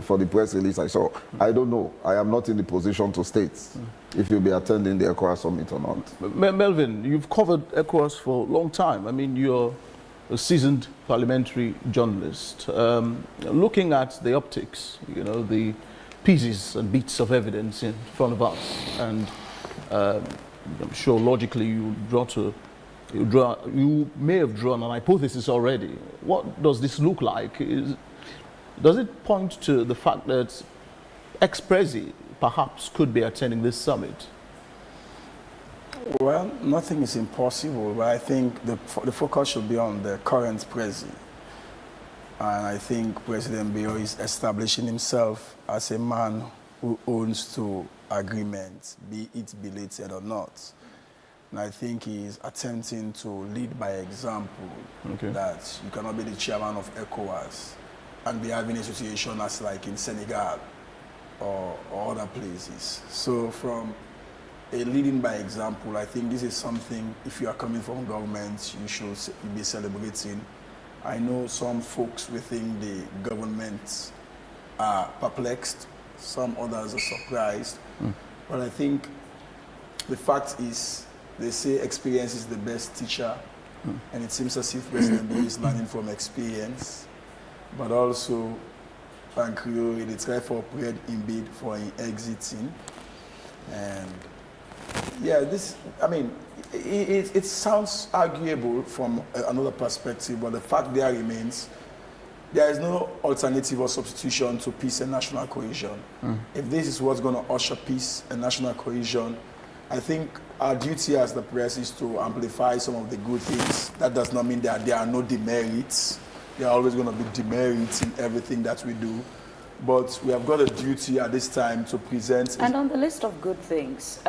For the press release I saw. I don't know. I am not in the position to state if you'll be attending the ECOWAS summit or not. Melvin, you've covered ECOWAS for a long time. You're a seasoned parliamentary journalist. Looking at the optics, the pieces and bits of evidence in front of us, and I'm sure logically you may have drawn an hypothesis already. What does this look like? Does it point to the fact that ex-Prezi perhaps could be attending this summit? Well, nothing is impossible, but I think the focus should be on the current Prezi. And I think President Bio is establishing himself as a man who owns to agreements, be it belated or not. And I think he is attempting to lead by example, that you cannot be the chairman of ECOWAS and be having a situation as like in Senegal or other places. So from a leading by example, I think this is something, if you are coming from government, you should be celebrating. I know some folks within the government are perplexed, some others are surprised. But I think the fact is, they say experience is the best teacher, and it seems as if President Bill is learning from experience, but also Pancrew, they try for bread in bid for an exiting. And yeah, this, I mean, it sounds arguable from another perspective, but the fact there remains, there is no alternative or substitution to peace and national cohesion. If this is what's going to usher peace and national cohesion, I think our duty as the press is to amplify some of the good things. That does not mean that there are no demerits. There are always going to be demerits in everything that we do. But we have got a duty at this time to present. And on the list of good things,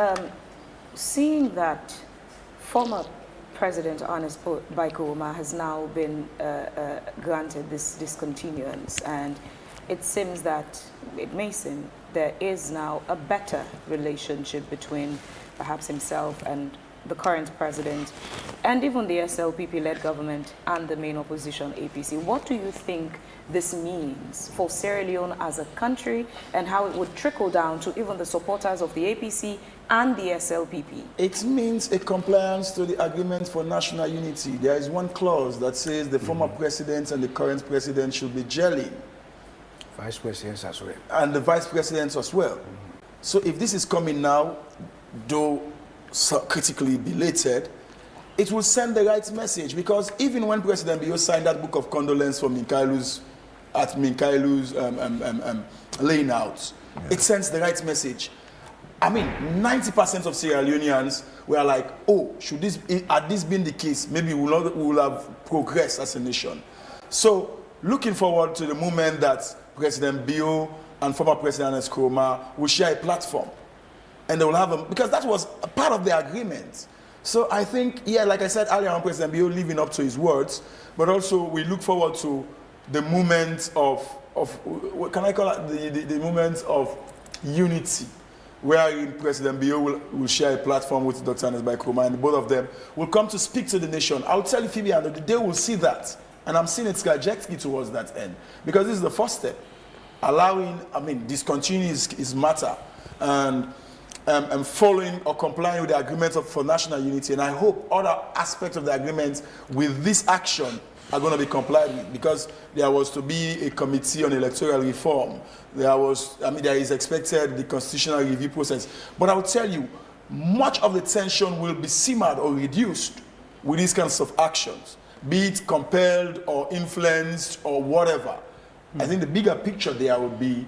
seeing that former President Ernest Bai Koroma has now been granted this discontinuance, and it seems that, it may seem, there is now a better relationship between perhaps himself and the current president, and even the SLPP-led government and the main opposition, APC. What do you think this means for Sierra Leone as a country, and how it would trickle down to even the supporters of the APC and the SLPP? It means a compliance to the agreement for national unity. There is one clause that says the former president and the current president should be gelling. Vice presidents as well. And the vice presidents as well. So if this is coming now, though so critically belated, it will send the right message, because even when President Bio signed that book of condolence for Minkailu's laying out, it sends the right message. I mean, 90% of Sierra Leoneans were like, oh, had this been the case, maybe we will have progressed as a nation. So looking forward to the moment that President Bio and former President Ernest Koroma will share a platform. And they will have because that was a part of the agreement. So I think, yeah, like I said earlier on, President Bio living up to his words, but also we look forward to the moment of what can I call it, the moment of unity, where President Bio will share a platform with Dr. Ernest Bai Koroma, and both of them will come to speak to the nation. I'll tell you, Phoebe, and the day will see that, and I'm seeing its trajectory towards that end, because this is the first step. Allowing, discontinuing his matter, and following or complying with the agreement for national unity. And I hope other aspects of the agreement with this action are going to be complied with, because there was to be a committee on electoral reform. There is expected the constitutional review process. But I will tell you, much of the tension will be simmered or reduced with these kinds of actions, be it compelled or influenced or whatever. I think the bigger picture there will be,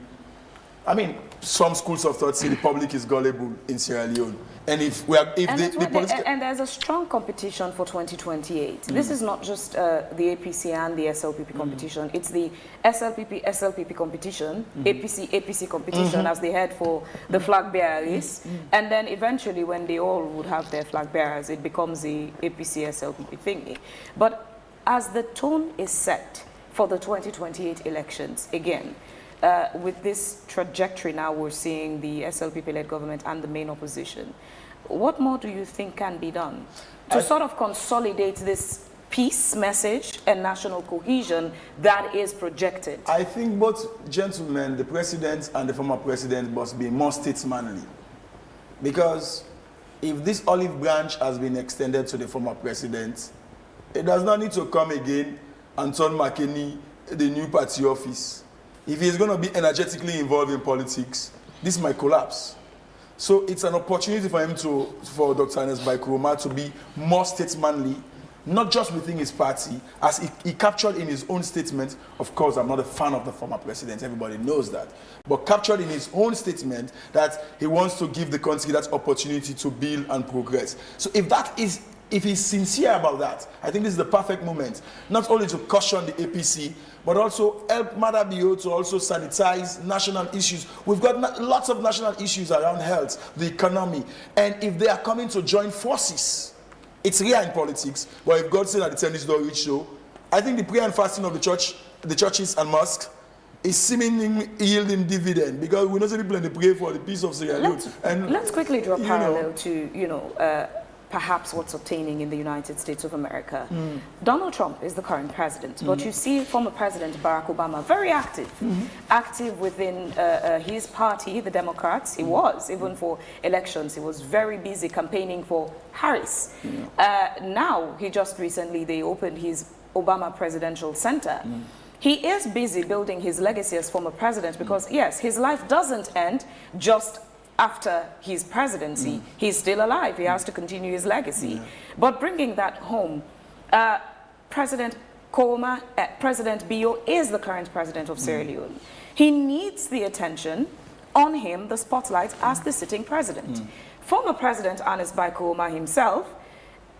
some schools of thought say the public is gullible in Sierra Leone. And and there's a strong competition for 2028. This is not just the APC and the SLPP competition. It's the SLPP competition, APC competition as they head for the flag bearer race. And then eventually, when they all would have their flag bearers, it becomes the APC SLPP thingy. But as the tone is set for the 2028 elections, again, with this trajectory now, we're seeing the SLPP-led government and the main opposition. What more do you think can be done to sort of consolidate this peace message and national cohesion that is projected? I think both gentlemen, the president and the former president, must be more statesmanly. Because if this olive branch has been extended to the former president, it does not need to come again and turn McKinney the new party office. If he's going to be energetically involved in politics, this might collapse. So it's an opportunity for him for Dr. Ernest Bai Koroma to be more statesmanly, not just within his party, as he captured in his own statement. Of course, I'm not a fan of the former president, everybody knows that. But captured in his own statement that he wants to give the country that opportunity to build and progress. So if he's sincere about that, I think this is the perfect moment, not only to caution the APC, but also help Mother Bio to also sanitize national issues. We've got lots of national issues around health, the economy, and if they are coming to join forces, it's rare in politics, but if God said at the tennis door reach show, I think the prayer and fasting of the churches and mosques is seemingly yielding dividend, because we know some people in the pray for the peace of Sierra Leone. Let's quickly draw a parallel to, perhaps what's obtaining in the United States of America. Donald Trump is the current president, but you see former President Barack Obama very active, active within his party, the Democrats. He was, even for elections, he was very busy campaigning for Harris. Now, he just recently, they opened his Obama Presidential Center. He is busy building his legacy as former president because, yes, his life doesn't end just after his presidency. He's still alive. He has to continue his legacy. But bringing that home, President Koma, President Bio is the current president of Sierra Leone. He needs the attention on him, the spotlight, as the sitting president. Former President Ernest Bai Koroma himself,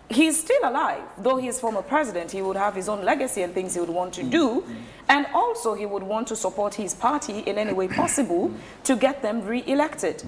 he's still alive. Though he is former president, he would have his own legacy and things he would want to do. And also he would want to support his party in any way possible to get them re-elected.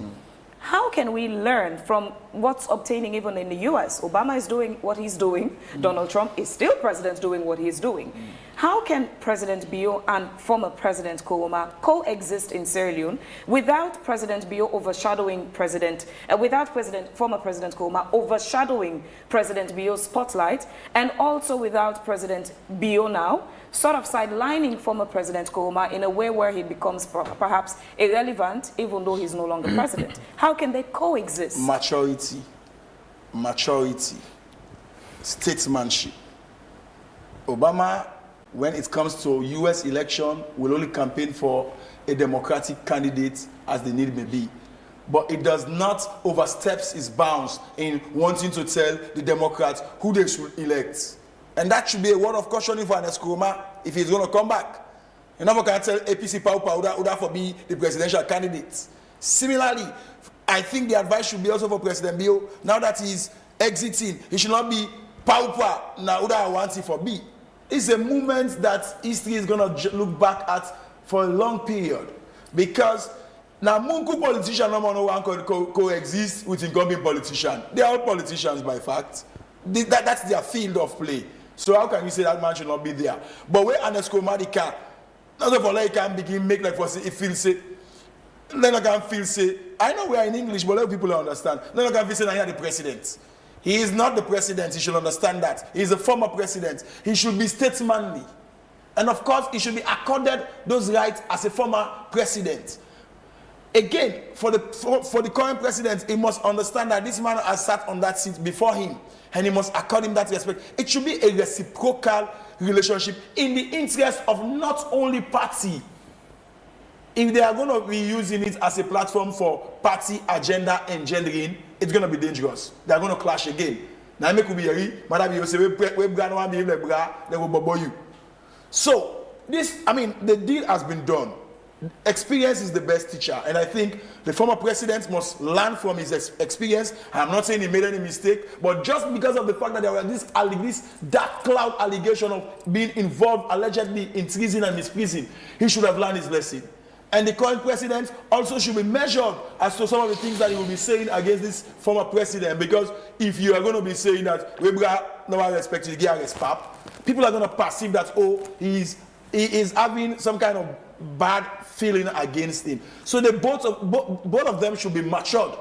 How can we learn from what's obtaining even in the US? Obama is doing what he's doing. Donald Trump is still president doing what he's doing. How can President Bio and former President Koroma coexist in Sierra Leone without President Bio overshadowing former President Koroma overshadowing President Bio's spotlight, and also without President Bio now sort of sidelining former President Koroma in a way where he becomes perhaps irrelevant, even though he's no longer president? How can they coexist? Maturity, statesmanship. Obama, when it comes to US election, will only campaign for a Democratic candidate as the need may be. But it does not oversteps its bounds in wanting to tell the Democrats who they should elect. And that should be a word of cautioning for Ernest Koroma if he's going to come back. You never can tell APC Paupa would for be the presidential candidate. Similarly, I think the advice should be also for President Bio. Now that he's exiting, he should not be Paupa now Uda wants it for B. It's a movement that history is going to look back at for a long period. Because now Munku politicians no one coexist with incumbent politicians. They are all politicians by fact. That's their field of play. So how can you say that man should not be there? But where Ernest Koroma can, not for like can begin make like for say it feels say, then I can feel say, I know we are in English, but let people understand. Then I can feel say I am the president. He is not the president, he should understand that. He is a former president. He should be statesmanly. And of course, he should be accorded those rights as a former president. Again, for the current president, he must understand that this man has sat on that seat before him, and he must accord him that respect. It should be a reciprocal relationship in the interest of not only party. If they are going to be using it as a platform for party agenda engendering, it's going to be dangerous. They are going to clash again. Now, they will bubble you. So, the deal has been done. Experience is the best teacher, and I think the former president must learn from his experience. I'm not saying he made any mistake, but just because of the fact that there was this dark cloud allegation of being involved allegedly in treason and misprision, he should have learned his lesson. And the current president also should be measured as to some of the things that he will be saying against this former president, because if you are going to be saying that we no respect to the people are going to perceive that he is having some kind of bad feeling against him. So both of them should be matured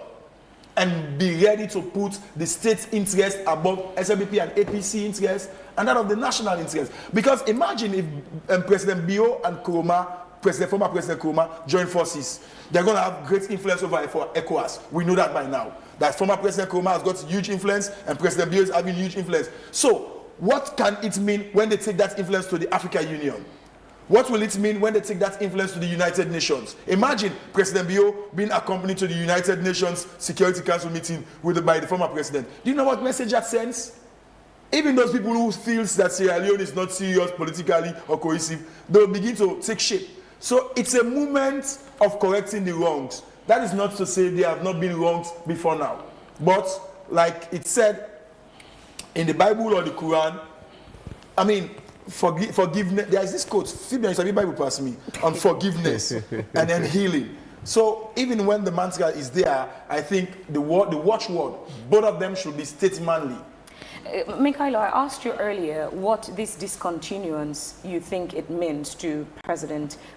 and be ready to put the state's interest above SLBP and APC interest and that of the national interest. Because imagine if President Bio and Koroma, former President Koroma, join forces. They're going to have great influence over ECOWAS. We know that by now. That former President Koroma has got huge influence and President Bio is having huge influence. So what can it mean when they take that influence to the African Union? What will it mean when they take that influence to the United Nations? Imagine President Bio being accompanied to the United Nations Security Council meeting by the former president. Do you know what message that sends? Even those people who feel that Sierra Leone is not serious politically or cohesive, they'll begin to take shape. So it's a movement of correcting the wrongs. That is not to say they have not been wronged before now. But like it said in the Bible or the Quran, forgiveness. There is this quote, Bible pass me, on forgiveness and then healing. So even when the mantra is there, I think the watchword, both of them should be statesmanly. Mikhailo, I asked you earlier what this discontinuance you think it means to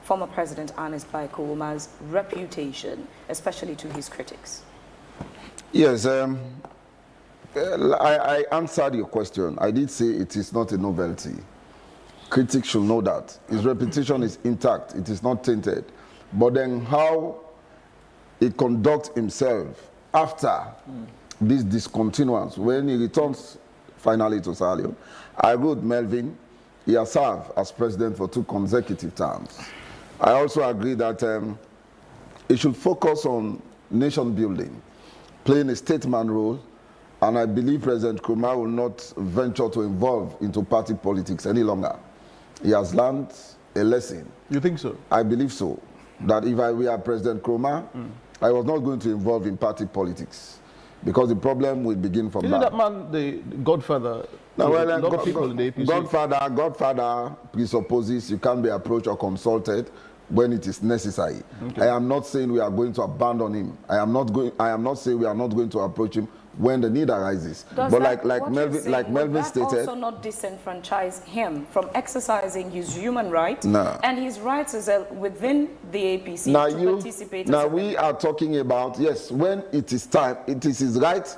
former President Ernest Bai Koroma's reputation, especially to his critics. Yes, I answered your question. I did say it is not a novelty. Critics should know that. His reputation is intact. It is not tainted. But then how he conducts himself after this discontinuance, when he returns finally to Sierra Leone, I wrote Melvin, he has served as president for 2 consecutive terms. I also agree that he should focus on nation building, playing a statesman role, and I believe President Nkrumah will not venture to involve into party politics any longer. He has learned a lesson. You think so? I believe so. That if I were President Nkrumah, I was not going to involve in party politics, because the problem will begin from Isn't that man the godfather? No, well, a lot of people in the APC. Godfather presupposes you can be approached or consulted when it is necessary. Okay. I am not saying we are going to abandon him. I am not saying we are not going to approach him when the need arises. Does but that, like Melvin stated, also not disenfranchise him from exercising his human right and his rights as within the APC to participate? Now we are talking about, yes, when it is time, it is his right.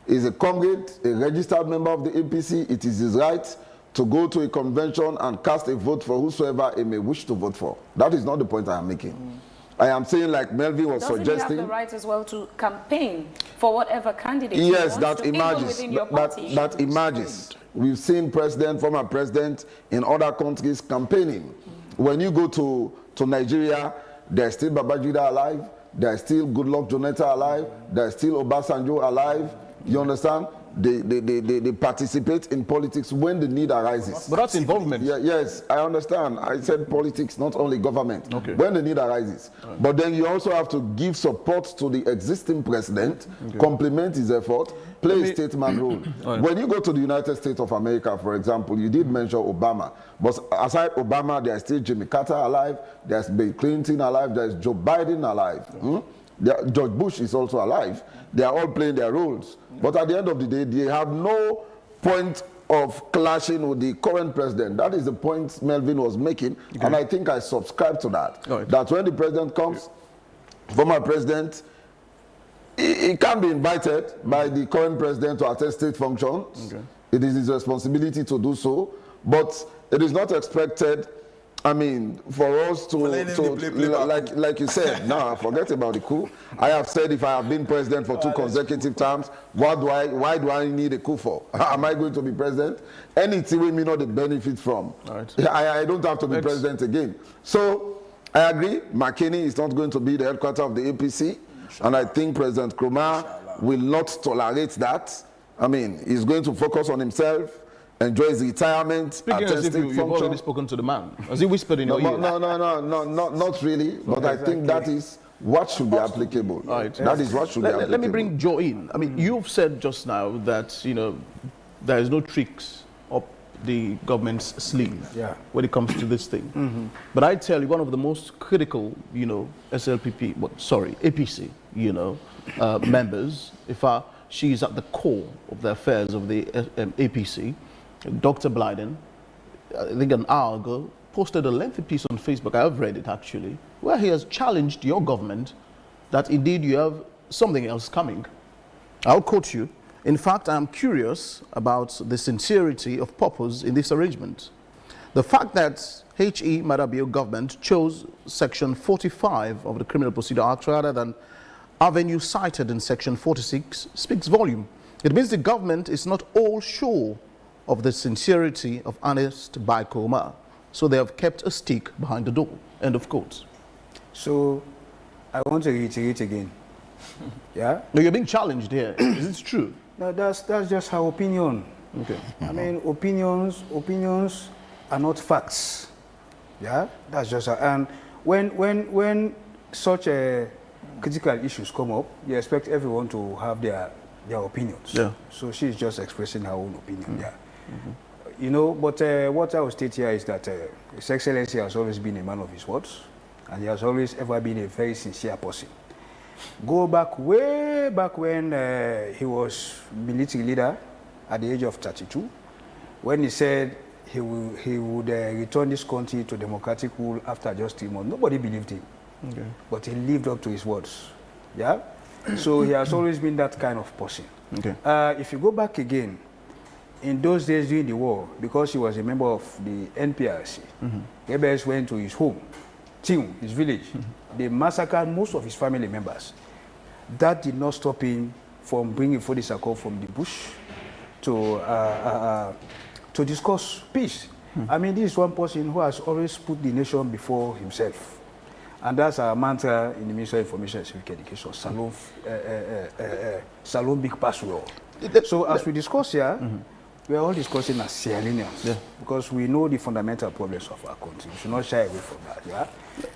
He's a comrade, a registered member of the APC. It is his right to go to a convention and cast a vote for whosoever he may wish to vote for. That is not the point I am making. I am saying, like Melvin was Doesn't suggesting. He have the right as well to campaign for whatever candidate he yes, wants that to, emerges. even within your party? That emerges. We've seen former president in other countries campaigning. When you go to Nigeria, there's still Babangida alive, there's still Goodluck Jonathan alive, there's still Obasanjo alive. You understand? They participate in politics when the need arises. But that's involvement. Yeah, yes, I understand. I said politics, not only government. Okay. When the need arises. Right. But then you also have to give support to the existing president, complement his effort, play a statesman role. Right. When you go to the United States of America, for example, you did mention Obama. But aside Obama, there's still Jimmy Carter alive, there's Bill Clinton alive, there's Joe Biden alive. George Bush is also alive. They are all playing their roles. But at the end of the day, they have no point of clashing with the current president. That is the point Melvin was making, and I think I subscribe to that. Right. That when the president comes, former president, he can be invited by the current president to attend state functions. It is his responsibility to do so, but it is not expected, I mean, for us to like you said, now forget about the coup. I have said if I have been president for 2 consecutive terms, why do I need a coup for? Am I going to be president? Anything we may not benefit from. Right. I don't have to be president again. So I agree, McKinney is not going to be the headquarters of the APC, and I think President Nkrumah will not tolerate that. I mean, he's going to focus on himself, enjoy his retirement. Speaking as if you've already spoken to the man. Has he whispered in your ear? No, not really. But I think that is what should be applicable. Right. That is what should be applicable. Let me bring Joe in. I mean, you've said just now that, you know, there is no tricks up the government's sleeve when it comes to this thing. But I tell you, one of the most critical, you know, APC, you know, members, she's at the core of the affairs of the APC. Dr. Blyden, I think an hour ago, posted a lengthy piece on Facebook, I have read it actually, where he has challenged your government that indeed you have something else coming. I'll quote you. In fact, I'm curious about the sincerity of purpose in this arrangement. The fact that H.E. Madabio government chose Section 45 of the Criminal Procedure Act rather than avenue cited in Section 46 speaks volume. It means the government is not all sure of the sincerity of Ernest Bai Koroma, so they have kept a stick behind the door. End of quote. So, I want to reiterate again. Yeah? No, you're being challenged here. Is it true? No, that's just her opinion. Okay. I mean, opinions are not facts. Yeah? That's just her. And when such critical issues come up, you expect everyone to have their opinions. Yeah. So she's just expressing her own opinion. Yeah. You know, but what I will state here is that His Excellency has always been a man of his words, and he has always ever been a very sincere person. Go back, way back when he was military leader at the age of 32, when he said he would return this country to democratic rule after just 3 months. Nobody believed him. Okay. But he lived up to his words. Yeah? So he has always been that kind of person. Okay. If you go back again, in those days during the war, because he was a member of the NPRC, rebels went to his home, his village. They massacred most of his family members. That did not stop him from bringing Fodisako from the bush to discuss peace. I mean, this is one person who has always put the nation before himself. And that's our mantra in the Ministry of Information and Civic Education, Salon Big Password. So as we discuss here, we are all discussing as Sierra Leoneans, because we know the fundamental problems of our country. We should not shy away from that. Yeah?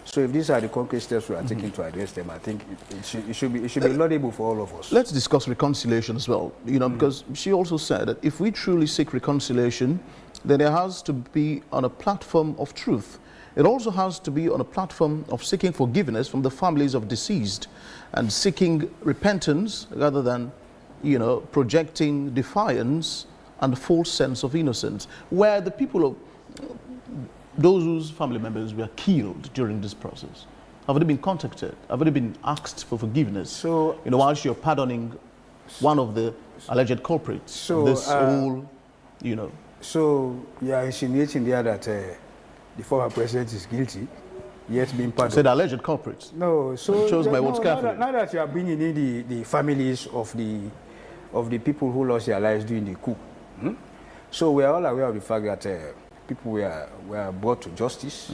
So if these are the concrete steps we are taking to address them, I think it should be laudable for all of us. Let's discuss reconciliation as well, because she also said that if we truly seek reconciliation, then it has to be on a platform of truth. It also has to be on a platform of seeking forgiveness from the families of deceased and seeking repentance rather than, projecting defiance and a false sense of innocence, where the people of those whose family members were killed during this process, have they been contacted? Have they been asked for forgiveness? So, whilst you're pardoning one of the alleged culprits, so, this whole, So you are insinuating there that the former president is guilty, yet being pardoned. Said alleged culprits. No, so chose my words carefully. Now that you are bringing in the families of the people who lost their lives during the coup. So we are all aware of the fact that people were brought to justice.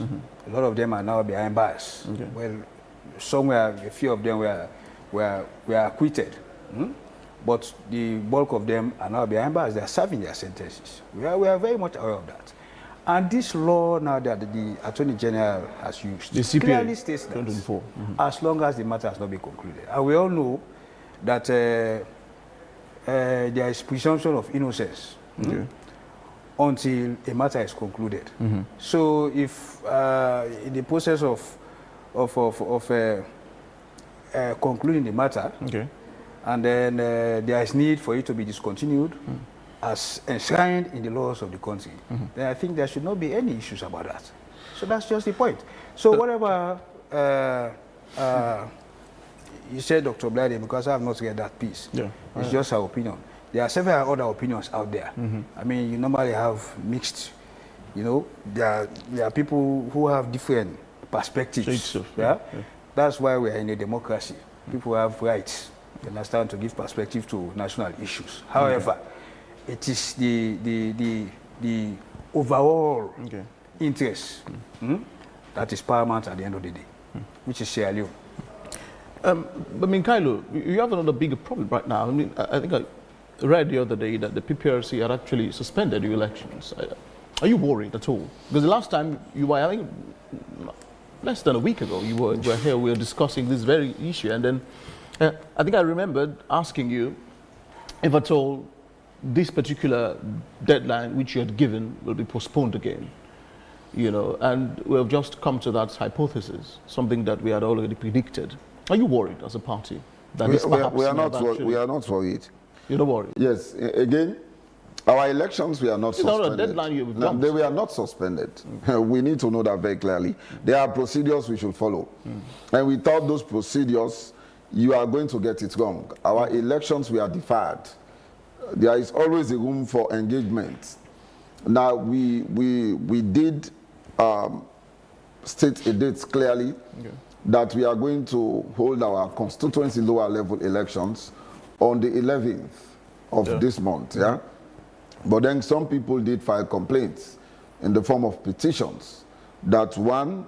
A lot of them are now behind bars. Okay. Well, a few of them were acquitted. But the bulk of them are now behind bars. They are serving their sentences. We are very much aware of that. And this law now that the Attorney General has used the CPA clearly states that as long as the matter has not been concluded. And we all know that there is presumption of innocence until a matter is concluded. So if in the process of concluding the matter, and then there is need for it to be discontinued as enshrined in the laws of the country, then I think there should not be any issues about that. So that's just the point. So whatever you said, Dr. Blade, because I have not read that piece, it's just our opinion. There are several other opinions out there. I mean, you normally have mixed, there are people who have different perspectives. That's why we are in a democracy. People have rights. They understand to give perspective to national issues. However, it is the overall interest that is paramount at the end of the day, which is Sierra Leone. But Kailo, you have another bigger problem right now. I mean, I think I read the other day that the PPRC had actually suspended the elections. Are you worried at all? Because the last time you were, I think, less than a week ago, you were here, we were discussing this very issue, and then I think I remembered asking you if at all this particular deadline which you had given will be postponed again, and we have just come to that hypothesis, something that we had already predicted. Are you worried as a party that we are not worried. You're not worried? Yes. Again, our elections were not suspended. A deadline they were not suspended. We need to know that very clearly. There are procedures we should follow. And without those procedures, you are going to get it wrong. Our elections were deferred. There is always a room for engagement. Now, we did state a date clearly that we are going to hold our constituency lower level elections on the 11th of this month. But then some people did file complaints in the form of petitions that one,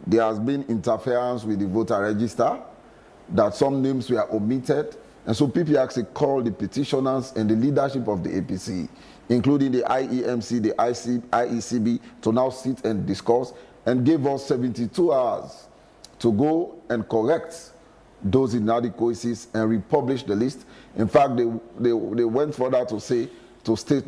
there has been interference with the voter register, that some names were omitted, and so PPRC called the petitioners and the leadership of the APC, including the IEMC, the IECB, to now sit and discuss, and gave us 72 hours to go and correct those inadequacies and republish the list. In fact, they went further to state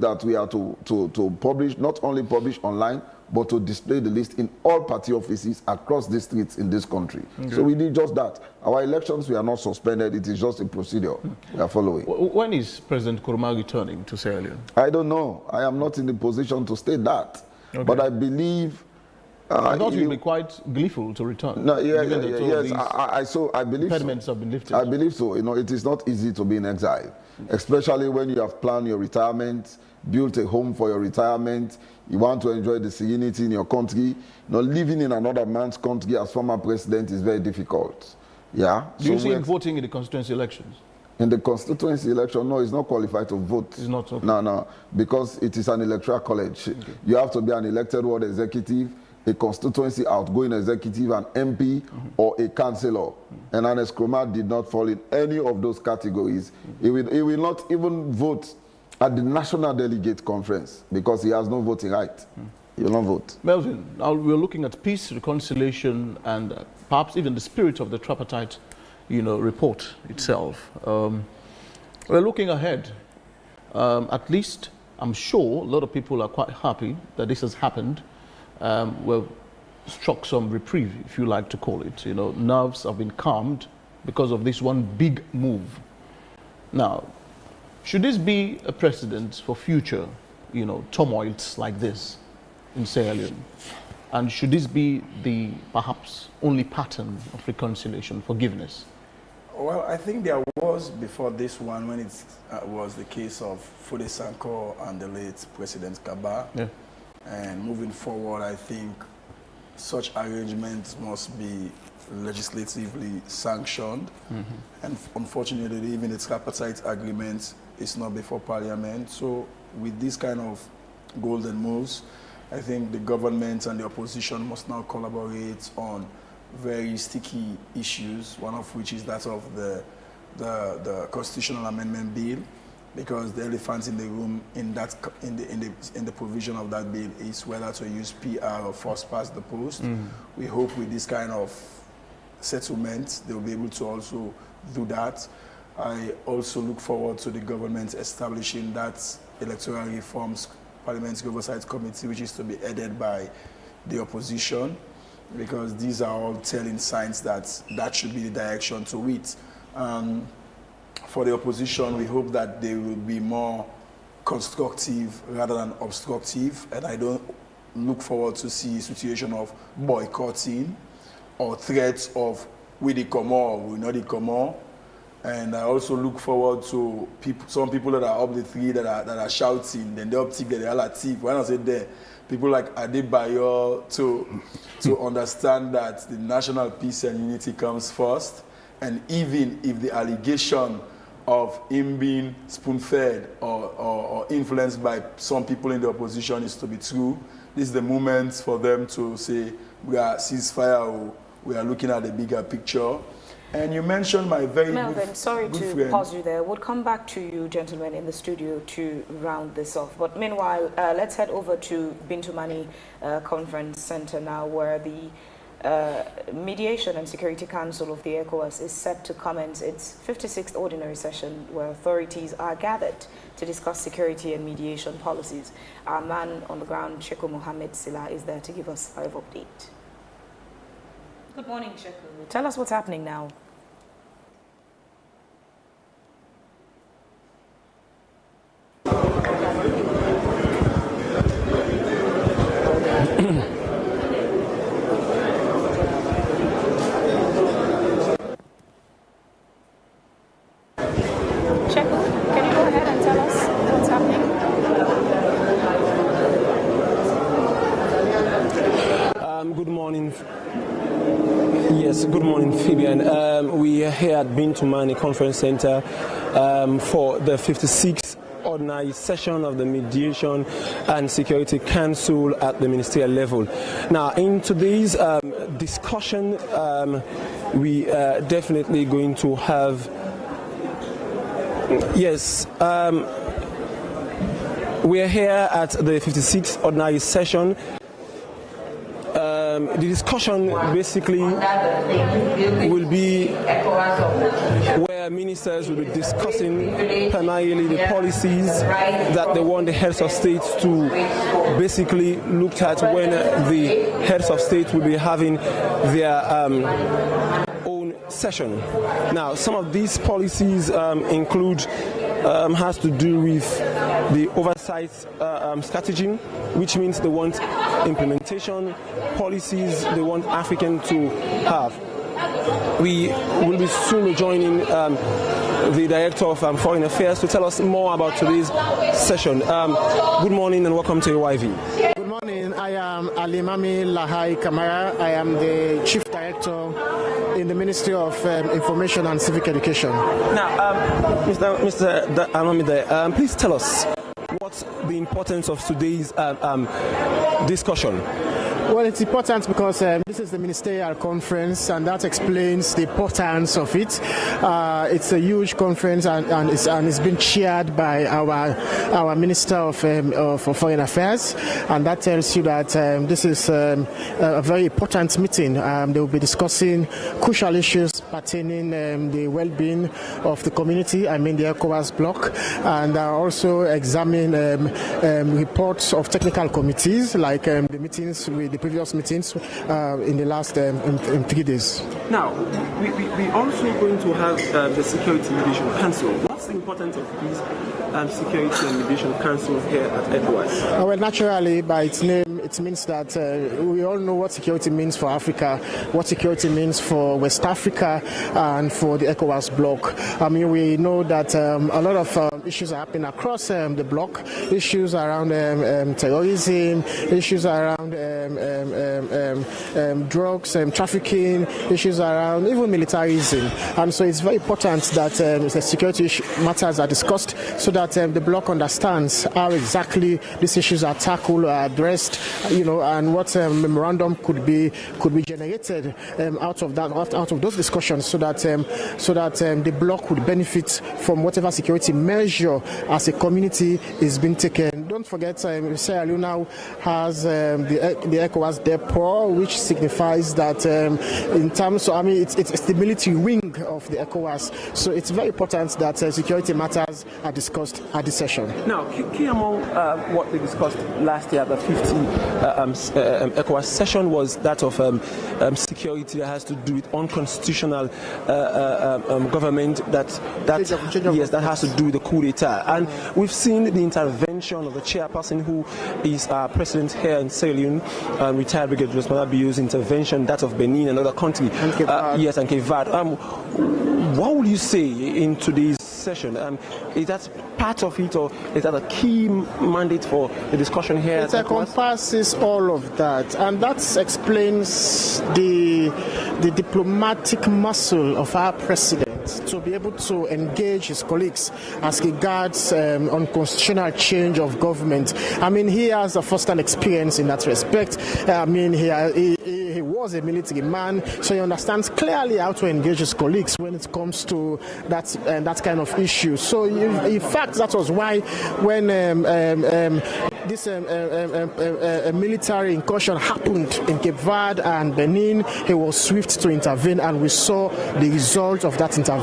that we are to publish, not only publish online, but to display the list in all party offices across districts in this country. So we did just that. Our elections were not suspended. It is just a procedure we are following. When is President Nkrumah returning to Sierra Leone? I don't know. I am not in the position to state that. But I believe I thought you'd be quite gleeful to return. No, yes, I believe impediments so. have been lifted. I believe so. You know, it is not easy to be in exile, especially when you have planned your retirement, built a home for your retirement. You want to enjoy the serenity in your country. You know, living in another man's country as former president is very difficult. Yeah. Do you see him voting in the constituency elections? In the constituency election, no, he's not qualified to vote. He's not. Okay. No, because it is an electoral college. Okay. You have to be an elected ward executive, a constituency outgoing executive, an MP, or a councillor. And Ernest Kromah did not fall in any of those categories. He will not even vote at the National Delegate Conference because he has no voting right. He will not vote. Melvin, now we're looking at peace, reconciliation, and perhaps even the spirit of the tripartite, report itself. We're looking ahead. At least, I'm sure a lot of people are quite happy that this has happened. We've struck some reprieve, if you like to call it. Nerves have been calmed because of this one big move. Now, should this be a precedent for future, turmoils like this in Sierra Leone? And should this be the perhaps only pattern of reconciliation, forgiveness? Well, I think there was before this one when it was the case of Fude Sanko and the late President Kaba. Yeah. And moving forward, I think such arrangements must be legislatively sanctioned. And unfortunately, even the tripartite agreement is not before Parliament. So with this kind of golden moves, I think the government and the opposition must now collaborate on very sticky issues, one of which is that of the constitutional amendment bill, because the elephant in the room in the provision of that bill is whether to use PR or first past the post. We hope with this kind of settlement they'll be able to also do that. I also look forward to the government establishing that electoral reforms parliamentary oversight committee, which is to be headed by the opposition, because these are all telling signs that that should be the direction to it. For the opposition, we hope that they will be more constructive rather than obstructive, and I don't look forward to see a situation of boycotting or threats of we the Comor, we not the Comor. And I also look forward to some people that are up the tree that are shouting, then they up tick, they are like thief. When I say there, people like Adebayo to understand that the national peace and unity comes first. And even if the allegation of him being spoon-fed or influenced by some people in the opposition is to be true, this is the moment for them to say, we are ceasefire, we are looking at the bigger picture. And you mentioned my very Melvin, sorry good to friend. pause you there. We'll come back to you, gentlemen, in the studio to round this off. But meanwhile, let's head over to Bintumani Conference Center now, where the Mediation and Security Council of the ECOWAS is set to commence its 56th ordinary session, where authorities are gathered to discuss security and mediation policies. Our man on the ground, Sheku Mohammed Sila, is there to give us a live update. Good morning, Sheku. Tell us what's happening now. Good morning. Yes, good morning, Fabian. We are here at Bintumani Conference Center for the 56th ordinary session of the Mediation and Security Council at the ministerial level. Now, in today's discussion, we are definitely going to have, yes, we are here at the 56th ordinary session. The discussion basically will be where ministers will be discussing primarily the policies that they want the heads of state to basically look at when the heads of state will be having their own session. Now, some of these policies include has to do with the oversight strategy, which means they want implementation policies they want African to have. We will be soon joining the Director of Foreign Affairs to tell us more about today's session. Good morning and welcome to AYV. Good morning. I am Alimami Lahai Kamara. I am the Chief Director in the Ministry of Information and Civic Education. Now, Mr. Alamide, please tell us what's the importance of today's discussion. Well, it's important because this is the ministerial conference, and that explains the importance of it. It's a huge conference, and it's been chaired by our Minister of Foreign Affairs, and that tells you that this is a very important meeting. They will be discussing crucial issues pertaining the well-being of the community. I mean the ECOWAS bloc, and also examine reports of technical committees, like the meetings with the previous meetings in the last 3 days. Now, we also going to have the Security Mediation Council. What's the importance of these Security and Mediation Council here at ECOWAS? Well, naturally, by its name, it means that we all know what security means for Africa, what security means for West Africa, and for the ECOWAS bloc. I mean, we know that a lot of issues are happening across the bloc, issues around terrorism, issues around drugs, trafficking, issues around even militarism. And so it's very important that the security matters are discussed so that the bloc understands how exactly these issues are tackled, are addressed, and what memorandum could be generated out of those discussions, so that the bloc would benefit from whatever security measure as a community is being taken. Don't forget, Sierra Leone now has the ECOWAS depot, which signifies that in terms of, it's the military wing of the ECOWAS. So it's very important that security matters are discussed at this session. Now, key among what they discussed last year at the 50th ECOWAS session was that of security that has to do with unconstitutional government that has to do with the coup d'etat. And we've seen the intervention of the chairperson who is president here in Sierra Leone, retired Brigadier General Bio's intervention, that of Benin, another country, and Cape Verde. What would you say in today's session? Is that part of it, or is that a key mandate for the discussion here? It encompasses all of that, and that explains the diplomatic muscle of our president to be able to engage his colleagues as regards unconstitutional change of government. I mean, he has a first-hand experience in that respect. I mean, he was a military man, so he understands clearly how to engage his colleagues when it comes to that kind of issue. So, in fact, that was why when this military incursion happened in Cape Verde and Benin, he was swift to intervene, and we saw the result of that intervention.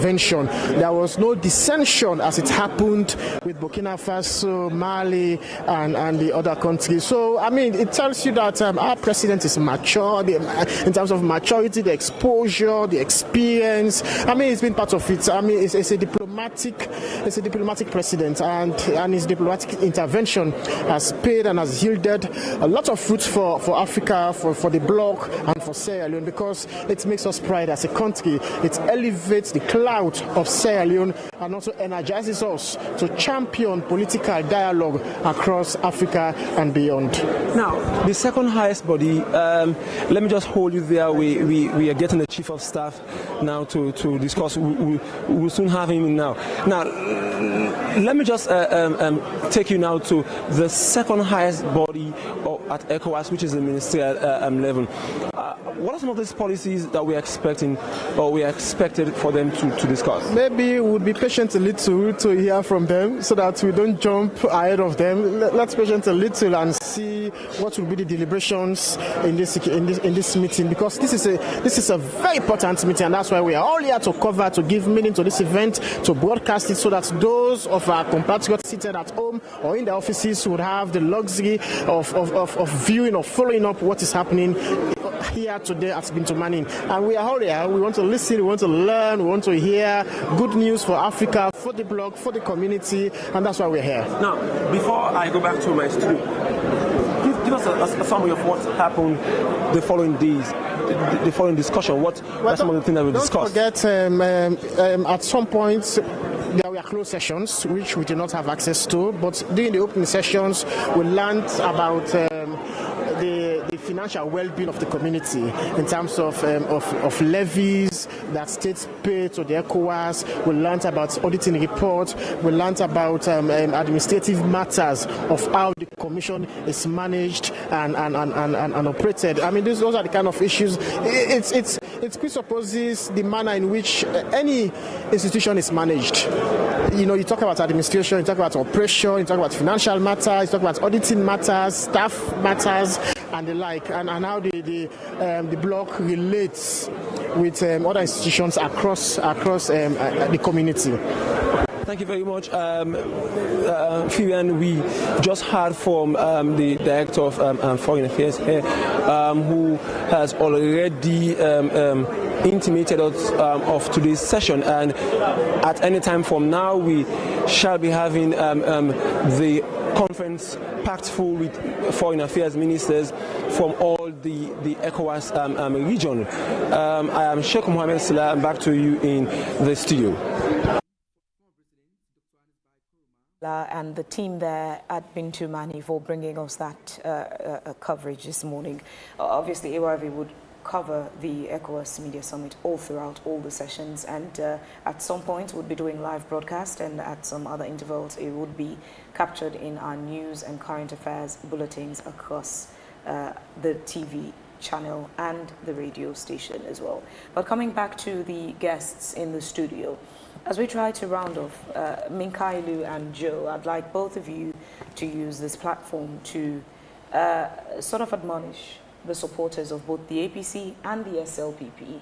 There was no dissension as it happened with Burkina Faso, Mali, and the other countries. So, I mean, it tells you that our president is mature in terms of maturity, the exposure, the experience. I mean, it's been part of it. I mean, it's a diplomatic president, and his diplomatic intervention has paid and has yielded a lot of fruits for Africa, for the bloc, and for Sierra Leone, because it makes us pride as a country. It elevates the clout of Sierra Leone and also energizes us to champion political dialogue across Africa and beyond. Now, the second highest body, let me just hold you there. We are getting the Chief of Staff now to discuss. We'll soon have him in now. Now, let me just take you now to the second highest body at ECOWAS, which is the ministerial level. What are some of these policies that we are expecting, or we are expected for them to discuss? Maybe we would be patient a little to hear from them, so that we don't jump ahead of them. Let's patient a little and see what will be the deliberations in this meeting, because this is a very important meeting, and that's why we are all here to cover, to give meaning to this event, to broadcast it, so that those of our compatriots seated at home or in their offices would have the luxury of viewing or following up what is happening here today at Bintumanin. And we are all here. We want to listen, we want to learn, we want to hear good news for Africa, for the blog, for the community, and that's why we're here. Now, before I go back to my studio, give us a summary of what happened the following days, the following discussion. What are some of the things that we discussed? Don't forget, at some point, there were closed sessions which we do not have access to, but during the opening sessions, we learned about the financial well-being of the community in terms of levies that states pay to the ECOWAS. We learned about auditing reports. We learned about administrative matters of how the commission is managed and operated. I mean, those are the kind of issues. It presupposes the manner in which any institution is managed. You know, you talk about administration, you talk about operation, you talk about financial matters, you talk about auditing matters, staff matters, and the like, and how the bloc relates with other institutions across the community. Thank you very much, Vivian. We just heard from the Director of Foreign Affairs here, who has already intimated us of today's session, and at any time from now we shall be having the conference packed full with foreign affairs ministers from all the ECOWAS region. I am Sheikh Mohammed Salah, and back to you in the studio. And the team there at Bintumani for bringing us that coverage this morning. Obviously, AYV would cover the ECOWAS Media Summit all throughout all the sessions, and at some point we'll be doing live broadcast, and at some other intervals it would be captured in our news and current affairs bulletins across the TV channel and the radio station as well. But coming back to the guests in the studio, as we try to round off, Minkailu and Joe, I'd like both of you to use this platform to sort of admonish the supporters of both the APC and the SLPP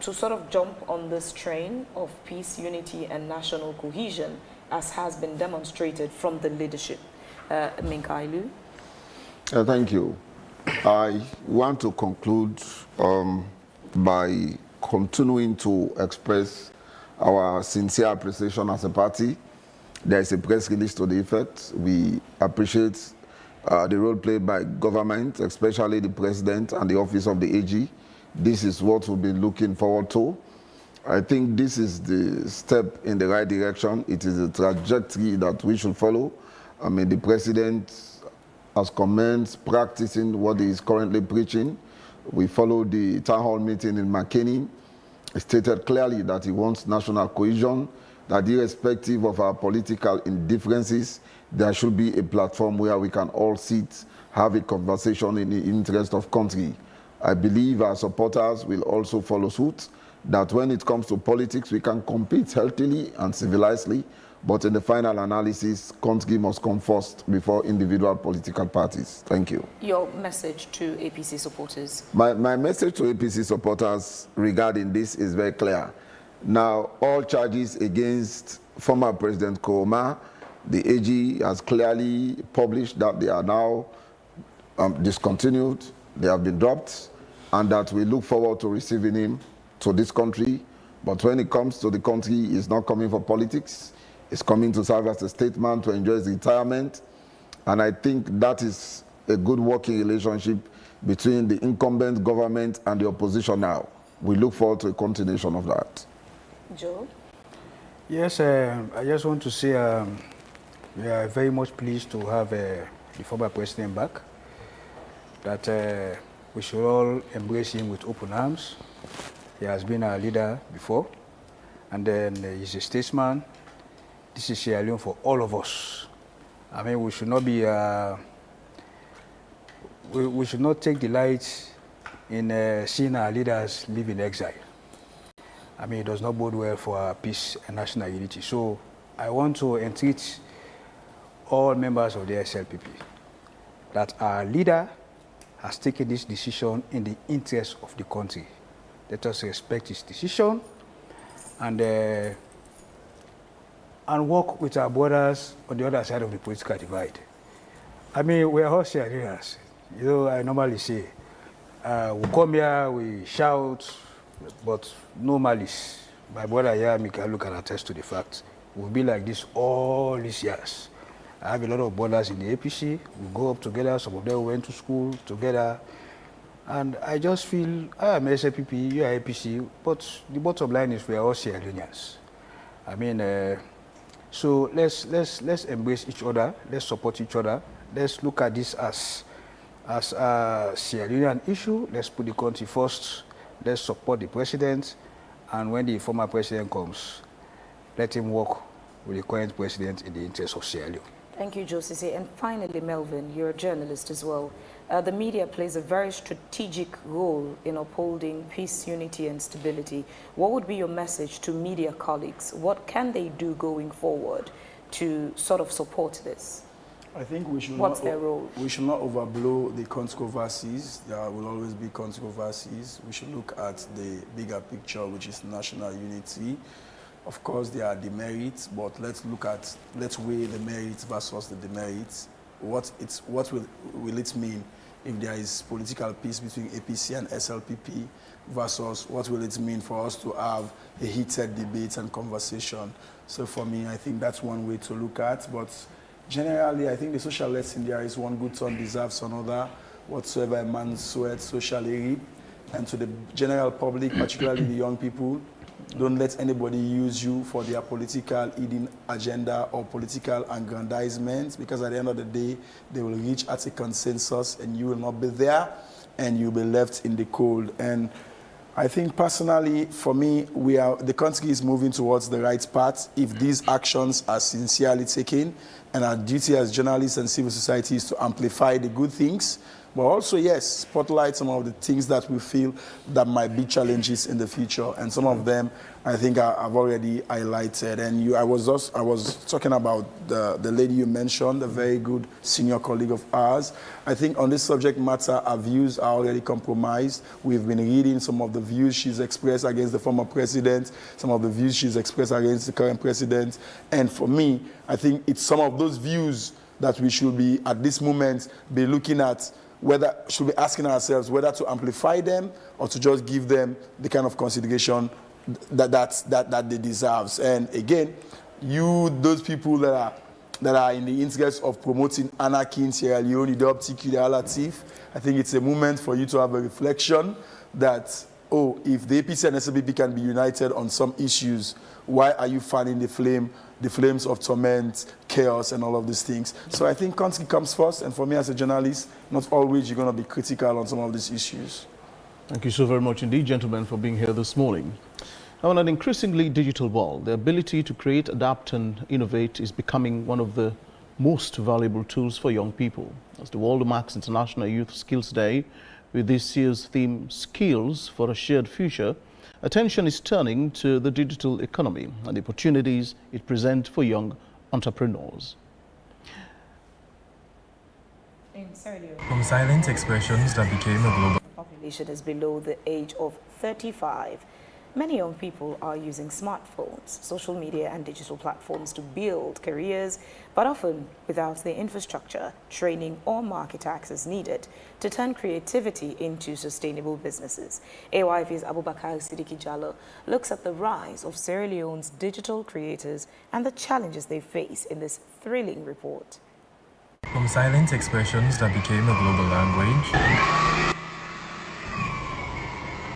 to sort of jump on this train of peace, unity and national cohesion, as has been demonstrated from the leadership. Minkailu. Thank you. I want to conclude by continuing to express our sincere appreciation as a party. There is a press release to the effect. We appreciate the role played by government, especially the president and the office of the AG. This is what we've been looking forward to. I think this is the step in the right direction. It is a trajectory that we should follow. I mean, the president has commenced practicing what he is currently preaching. We followed the town hall meeting in McKinney. He stated clearly that he wants national cohesion, that irrespective of our political indifferences, there should be a platform where we can all sit, have a conversation in the interest of country. I believe our supporters will also follow suit, that when it comes to politics, we can compete healthily and civilizedly, but in the final analysis, country must come first before individual political parties. Thank you. Your message to APC supporters? My message to APC supporters regarding this is very clear. Now, all charges against former President Koroma, the AG has clearly published that they are now discontinued, they have been dropped, and that we look forward to receiving him to this country. But when it comes to the country, he's not coming for politics. He's coming to serve as a statesman to enjoy his retirement. And I think that is a good working relationship between the incumbent government and the opposition now. We look forward to a continuation of that. Joe? Yes, I just want to say we are very much pleased to have the former president back, that we should all embrace him with open arms. He has been our leader before, and then he's a statesman. This is Sierra Leone for all of us. I mean, we should not be, we should not take delight in seeing our leaders live in exile. I mean, it does not bode well for our peace and national unity. So I want to entreat all members of the SLPP that our leader has taken this decision in the interest of the country. Let us respect his decision and work with our brothers on the other side of the political divide. I mean, we are all Sierra Leoneans. You know, I normally say, we come here, we shout, but no malice. My brother here, Mikaelu, can attest to the fact. We'll be like this all these years. I have a lot of brothers in the APC. We go up together. Some of them went to school together. And I just feel, I am SLPP, you are APC, but the bottom line is we are all Sierra Leoneans. I mean, so let's embrace each other. Let's support each other. Let's look at this as a Sierra Leonean issue. Let's put the country first. Let's support the president. And when the former president comes, let him work with the current president in the interest of Sierra Leone. Thank you, Josise. And finally, Melvin, you're a journalist as well. The media plays a very strategic role in upholding peace, unity, and stability. What would be your message to media colleagues? What can they do going forward to sort of support this? I think we should What's their role? We should not overblow the controversies. There will always be controversies. We should look at the bigger picture, which is national unity. Of course, there are demerits, but let's weigh the merits versus the demerits. What will it mean if there is political peace between APC and SLPP versus what will it mean for us to have a heated debate and conversation? So for me, I think that's one way to look at. But generally, I think the social lesson there is one good turn deserves another. Whatsoever a man soweth, so shall he reap. And to the general public, particularly the young people, don't let anybody use you for their political hidden agenda or political aggrandizement, because at the end of the day, they will reach at a consensus and you will not be there and you'll be left in the cold. And I think personally, for me, the country is moving towards the right path if these actions are sincerely taken, and our duty as journalists and civil society is to amplify the good things, but also, yes, spotlight some of the things that we feel that might be challenges in the future. And some of them, I think I've already highlighted. And I was talking about the lady you mentioned, a very good senior colleague of ours. I think on this subject matter, our views are already compromised. We've been reading some of the views she's expressed against the former president, some of the views she's expressed against the current president. And for me, I think it's some of those views that we should be, at this moment, be looking at, should be asking ourselves whether to amplify them or to just give them the kind of consideration that they deserve. And again, those people that are in the interest of promoting anarchy in Sierra Leone, the optic, the Alatif, I think it's a moment for you to have a reflection that, if the APC and SLPP can be united on some issues, why are you fanning the flames of torment, chaos, and all of these things? So I think country comes first, and for me as a journalist, not always you're going to be critical on some of these issues. Thank you so very much indeed, gentlemen, for being here this morning. Now, in an increasingly digital world, the ability to create, adapt, and innovate is becoming one of the most valuable tools for young people. As the world marks International Youth Skills Day, with this year's theme, Skills for a Shared Future, attention is turning to the digital economy and the opportunities it presents for young entrepreneurs. In Sierra Leone, from silent expressions that became a global population is below the age of 35. Many young people are using smartphones, social media, and digital platforms to build careers, but often without the infrastructure, training, or market access needed to turn creativity into sustainable businesses. AYV's Abubakar Sidiki Jallo looks at the rise of Sierra Leone's digital creators and the challenges they face in this thrilling report. From silent expressions that became a global language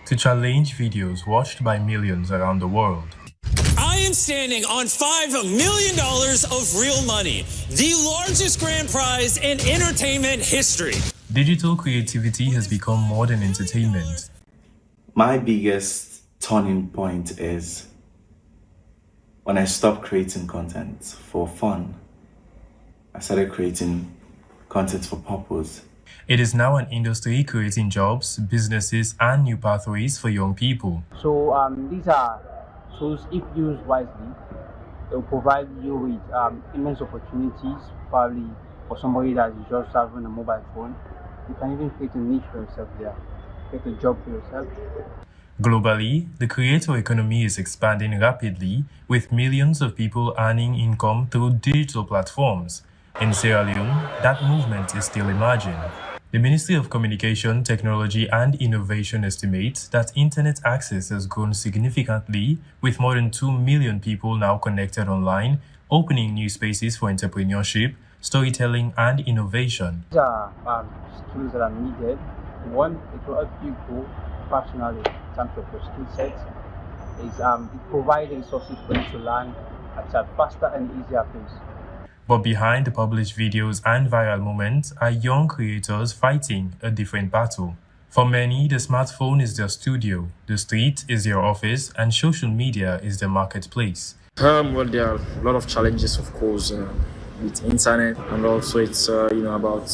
to challenge videos watched by millions around the world. I am standing on $5 million of real money, the largest grand prize in entertainment history. Digital creativity has become more than entertainment. My biggest turning point is when I stopped creating content for fun. I started creating content for purpose. It is now an industry creating jobs, businesses, and new pathways for young people. So these are tools, if used wisely, it will provide you with immense opportunities, probably for somebody that is just having a mobile phone. You can even create a niche for yourself there, create a job for yourself. Globally, the creator economy is expanding rapidly, with millions of people earning income through digital platforms. In Sierra Leone, that movement is still emerging. The Ministry of Communication, Technology and Innovation estimates that internet access has grown significantly, with more than 2 million people now connected online, opening new spaces for entrepreneurship, storytelling and innovation. These are skills that are needed. One, it will help you grow personally in terms of your skill set. It provides resources for you to learn at a faster and easier pace. But behind the published videos and viral moments are young creators fighting a different battle. For many, the smartphone is their studio, the street is their office, and social media is their marketplace. Well, there are a lot of challenges, of course, with internet, and also it's about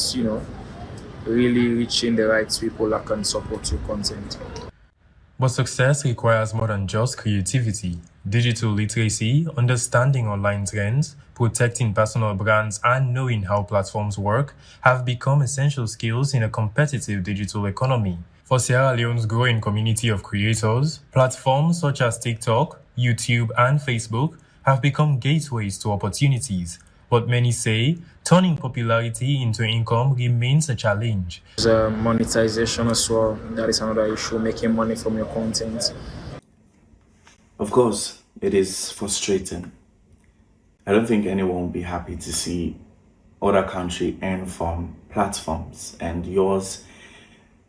really reaching the right people that can support your content. But success requires more than just creativity. Digital literacy, understanding online trends, protecting personal brands, and knowing how platforms work have become essential skills in a competitive digital economy. For Sierra Leone's growing community of creators, platforms such as TikTok, YouTube, and Facebook have become gateways to opportunities. But many say turning popularity into income remains a challenge. There's monetization as well. That is another issue, making money from your content. Of course, it is frustrating. I don't think anyone will be happy to see other countries earn from platforms and yours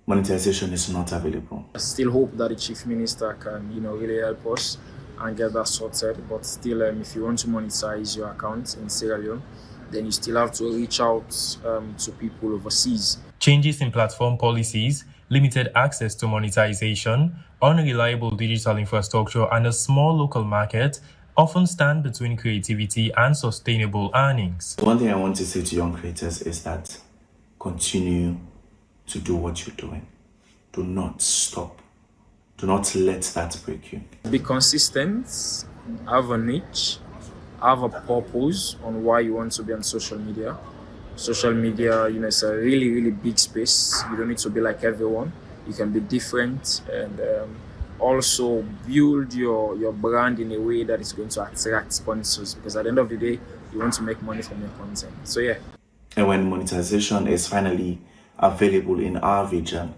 monetization is not available. I still hope that the Chief Minister can, really help us and get that sorted. But still, if you want to monetize your account in Sierra Leone, then you still have to reach out to people overseas. Changes in platform policies, limited access to monetization, unreliable digital infrastructure, and a small local market often stand between creativity and sustainable earnings. One thing I want to say to young creators is that continue to do what you're doing. Do not stop. Do not let that break you. Be consistent, have a niche, have a purpose on why you want to be on social media. Social media, it's a really, really big space. You don't need to be like everyone. You can be different and also build your brand in a way that is going to attract sponsors, because at the end of the day, you want to make money from your content. So yeah. And when monetization is finally available in our region,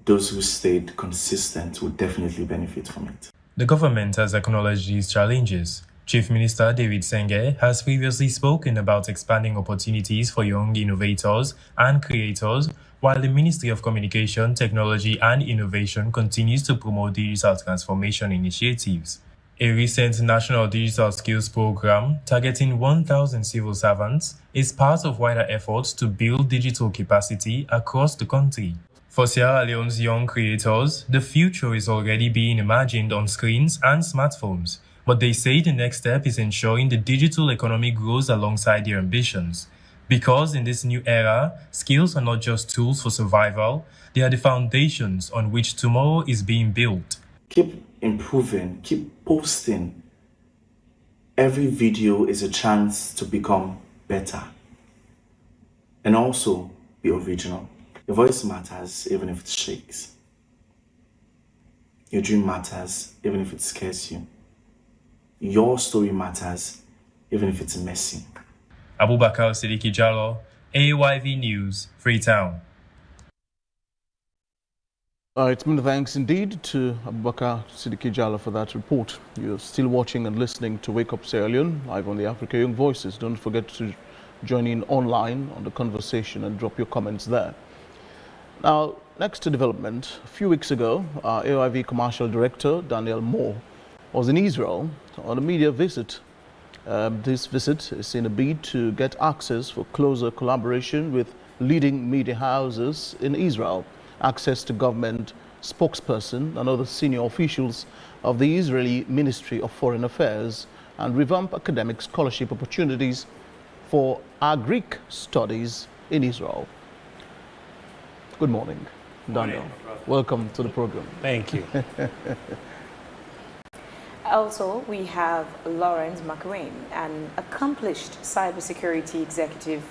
those who stayed consistent will definitely benefit from it. The government has acknowledged these challenges. Chief Minister David Senge has previously spoken about expanding opportunities for young innovators and creators, while the Ministry of Communication, Technology and Innovation continues to promote digital transformation initiatives. A recent National Digital Skills Program targeting 1,000 civil servants is part of wider efforts to build digital capacity across the country. For Sierra Leone's young creators, the future is already being imagined on screens and smartphones, but they say the next step is ensuring the digital economy grows alongside their ambitions. Because in this new era, skills are not just tools for survival, they are the foundations on which tomorrow is being built. Keep improving, keep posting. Every video is a chance to become better. And also be original. Your voice matters even if it shakes. Your dream matters even if it scares you. Your story matters even if it's messy. Abubakar Siddiqui Jallo, AYV News, Freetown. It's many thanks indeed to Abubakar Siddiqui Jallo for that report. You're still watching and listening to Wake Up Sierra Leone, live on the Africa Young Voices. Don't forget to join in online on the conversation and drop your comments there. Now, next to development, a few weeks ago, our AYV Commercial Director, Daniel Moore, was in Israel on a media visit. This visit is in a bid to get access for closer collaboration with leading media houses in Israel, access to government spokesperson and other senior officials of the Israeli Ministry of Foreign Affairs, and revamp academic scholarship opportunities for Greek studies in Israel. Good morning, Daniel. Welcome to the program. Thank you. Also, we have Lawrence McQueen, an accomplished cybersecurity executive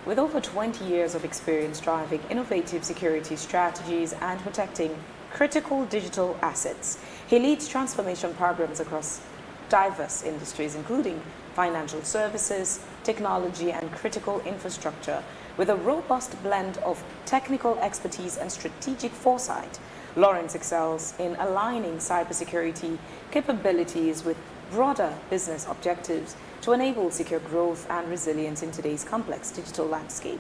with over 20 years of experience driving innovative security strategies and protecting critical digital assets. He leads transformation programs across diverse industries, including financial services, technology, and critical infrastructure. with a robust blend of technical expertise and strategic foresight. Lawrence excels in aligning cybersecurity capabilities with broader business objectives to enable secure growth and resilience in today's complex digital landscape.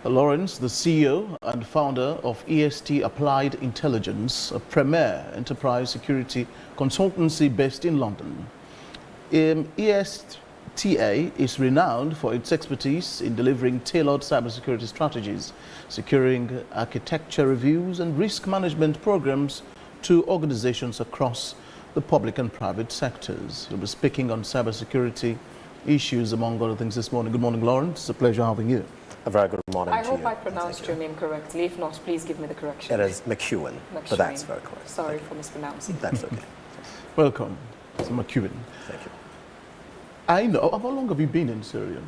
Lawrence, the CEO and founder of EST Applied Intelligence, a premier enterprise security consultancy based in London. ESTA is renowned for its expertise in delivering tailored cybersecurity strategies, securing architecture reviews and risk management programs to organizations across the public and private sectors. You'll be speaking on cybersecurity issues, among other things, this morning. Good morning, Lawrence. It's a pleasure having you. A very good morning I to hope you. I pronounced your name correctly. If not, please give me the correction. It is McEwen, but that's very correct. Sorry for mispronouncing. That's okay. Welcome, Mr. McEwen. Thank you. I know. How long have you been in Sierra Leone?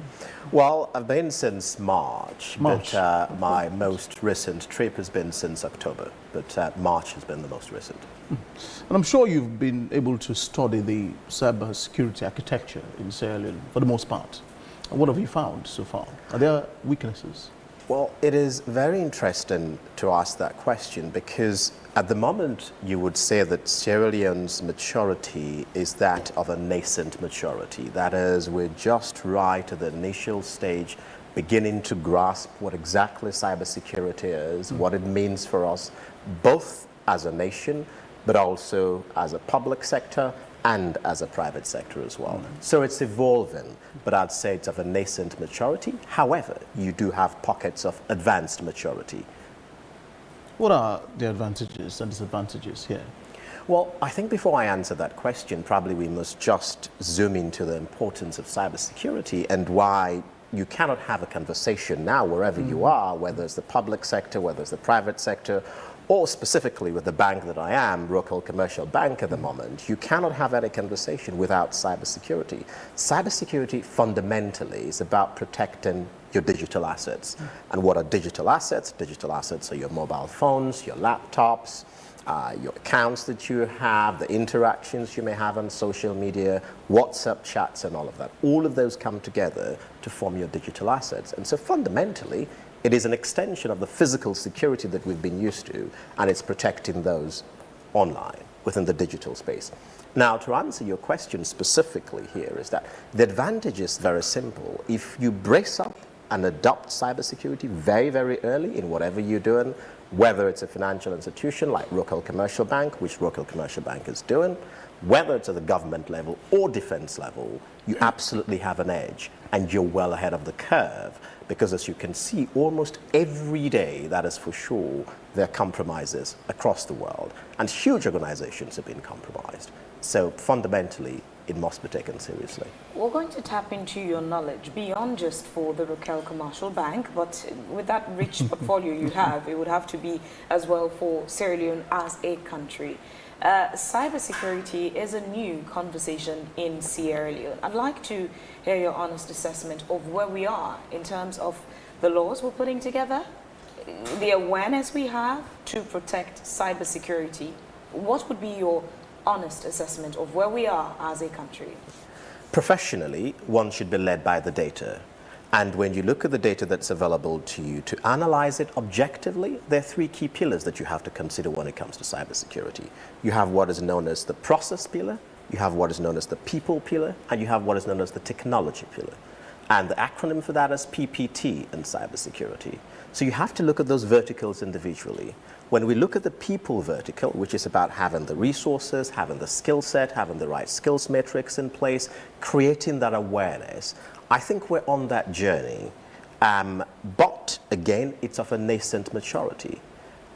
Well, I've been since March. But my most recent trip has been since October, but March has been the most recent. And I'm sure you've been able to study the cybersecurity architecture in Sierra Leone for the most part. What have you found so far? Are there weaknesses? Well, it is very interesting to ask that question because at the moment you would say that Sierra Leone's maturity is that of a nascent maturity. That is, we're just right at the initial stage, beginning to grasp what exactly cybersecurity is, what it means for us, both as a nation, but also as a public sector and as a private sector as well. So it's evolving, but I'd say it's of a nascent maturity. However, you do have pockets of advanced maturity. What are the advantages and disadvantages here? Well, I think before I answer that question, probably we must just zoom into the importance of cybersecurity and why you cannot have a conversation now wherever you are, whether it's the public sector, whether it's the private sector, or specifically with the bank that I am, Wakeup Commercial Bank at the moment, you cannot have any conversation without cybersecurity. Cybersecurity fundamentally is about protecting your digital assets. And what are digital assets? Digital assets are your mobile phones, your laptops, your accounts that you have, the interactions you may have on social media, WhatsApp chats and all of that. All of those come together to form your digital assets. And so fundamentally, it is an extension of the physical security that we've been used to, and it's protecting those online within the digital space. Now, to answer your question specifically here is that the advantage is very simple. If you brace up and adopt cybersecurity very, very early in whatever you're doing, whether it's a financial institution like Wakeup Commercial Bank, which Wakeup Commercial Bank is doing, whether it's at the government level or defense level, you absolutely have an edge and you're well ahead of the curve. Because as you can see, almost every day, that is for sure, there are compromises across the world. And huge organizations have been compromised. So fundamentally, it must be taken seriously. We're going to tap into your knowledge beyond just for the Wakeup Commercial Bank, but with that rich portfolio you have, it would have to be as well for Sierra Leone as a country. Cybersecurity is a new conversation in Sierra Leone. I'd like to hear your honest assessment of where we are in terms of the laws we're putting together, the awareness we have to protect cybersecurity. What would be your honest assessment of where we are as a country? Professionally, one should be led by the data. And when you look at the data that's available to you, to analyze it objectively, there are three key pillars that you have to consider when it comes to cybersecurity. You have what is known as the process pillar, you have what is known as the people pillar, and you have what is known as the technology pillar. And the acronym for that is PPT in cybersecurity. So you have to look at those verticals individually. When we look at the people vertical, which is about having the resources, having the skill set, having the right skills matrix in place, creating that awareness, I think we're on that journey. But again, it's of a nascent maturity.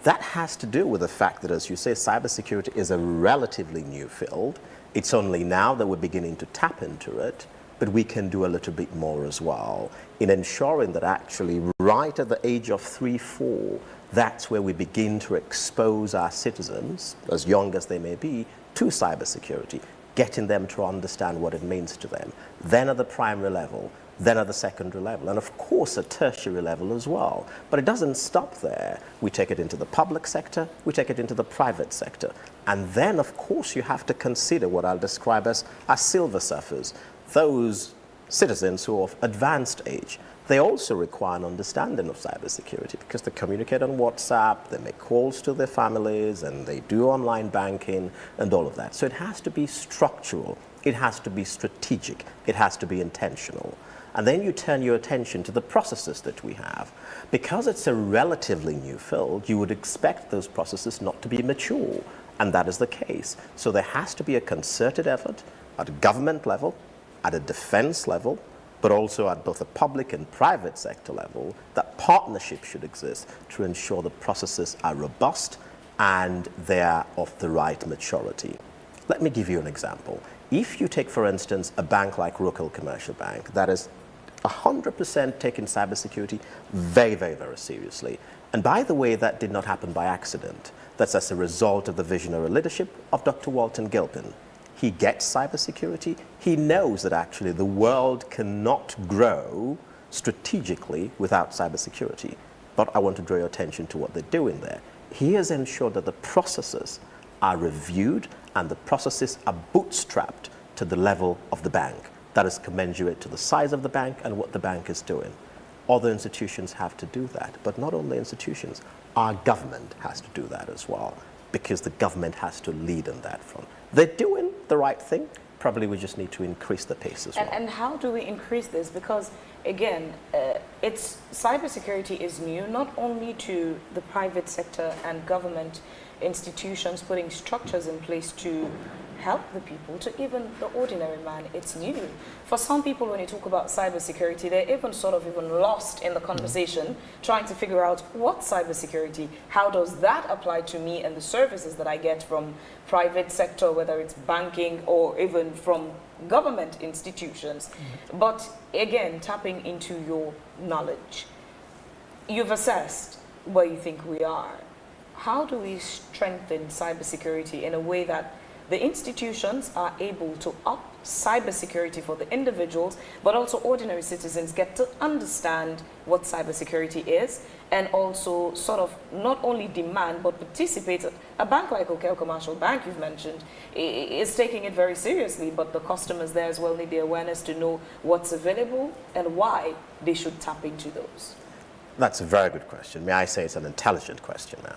That has to do with the fact that, as you say, cybersecurity is a relatively new field. It's only now that we're beginning to tap into it, but we can do a little bit more as well in ensuring that actually right at the age of 3, 4, that's where we begin to expose our citizens, as young as they may be, to cybersecurity, getting them to understand what it means to them. Then at the primary level, then at the secondary level, and of course at tertiary level as well. But it doesn't stop there. We take it into the public sector, we take it into the private sector. And then of course you have to consider what I'll describe as silver surfers, those citizens who are of advanced age, They also require an understanding of cybersecurity because they communicate on WhatsApp, they make calls to their families, and they do online banking and all of that. So it has to be structural, it has to be strategic, it has to be intentional. And then you turn your attention to the processes that we have. Because it's a relatively new field, you would expect those processes not to be mature, and that is the case. So there has to be a concerted effort at a government level, at a defense level, but also at both the public and private sector level, that partnership should exist to ensure the processes are robust and they are of the right maturity. Let me give you an example. If you take, for instance, a bank like Wakeup Commercial Bank, that is 100% taking cybersecurity very, very, very seriously. And by the way, that did not happen by accident. That's as a result of the visionary leadership of Dr. Walton Gilpin. He gets cybersecurity. He knows that actually the world cannot grow strategically without cybersecurity. But I want to draw your attention to what they're doing there. He has ensured that the processes are reviewed and the processes are bootstrapped to the level of the bank. That is commensurate to the size of the bank and what the bank is doing. Other institutions have to do that, but not only institutions. Our government has to do that as well, because the government has to lead on that front. They're doing the right thing. Probably we just need to increase the pace as well. And how do we increase this? Because again, cybersecurity is new, not only to the private sector and government institutions putting structures in place to help the people, to even the ordinary man, it's new. For some people, when you talk about cybersecurity, they're even lost in the conversation, trying to figure out what cybersecurity, how does that apply to me and the services that I get from private sector, whether it's banking or even from government institutions. But again, tapping into your knowledge, you've assessed where you think we are. How do we strengthen cybersecurity in a way that the institutions are able to up cybersecurity for the individuals, but also ordinary citizens get to understand what cybersecurity is, and also sort of not only demand but participate? A bank like Wakeup Commercial Bank, you've mentioned, is taking it very seriously, but the customers there as well need the awareness to know what's available and why they should tap into those. That's a very good question. May I say it's an intelligent question, ma'am.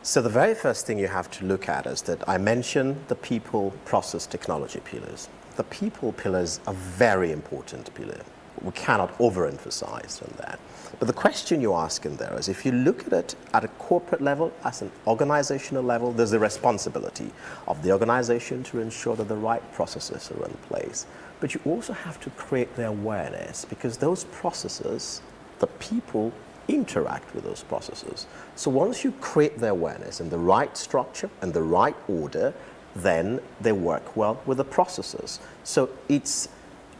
So the very first thing you have to look at is that I mentioned the people, process, technology pillars. The people pillars are very important pillar. We cannot overemphasize on that. But the question you ask in there is, if you look at it at a corporate level, as an organizational level, there's a responsibility of the organization to ensure that the right processes are in place. But you also have to create the awareness, because those processes, the people interact with those processes. So once you create the awareness in the right structure and the right order, then they work well with the processes. So it's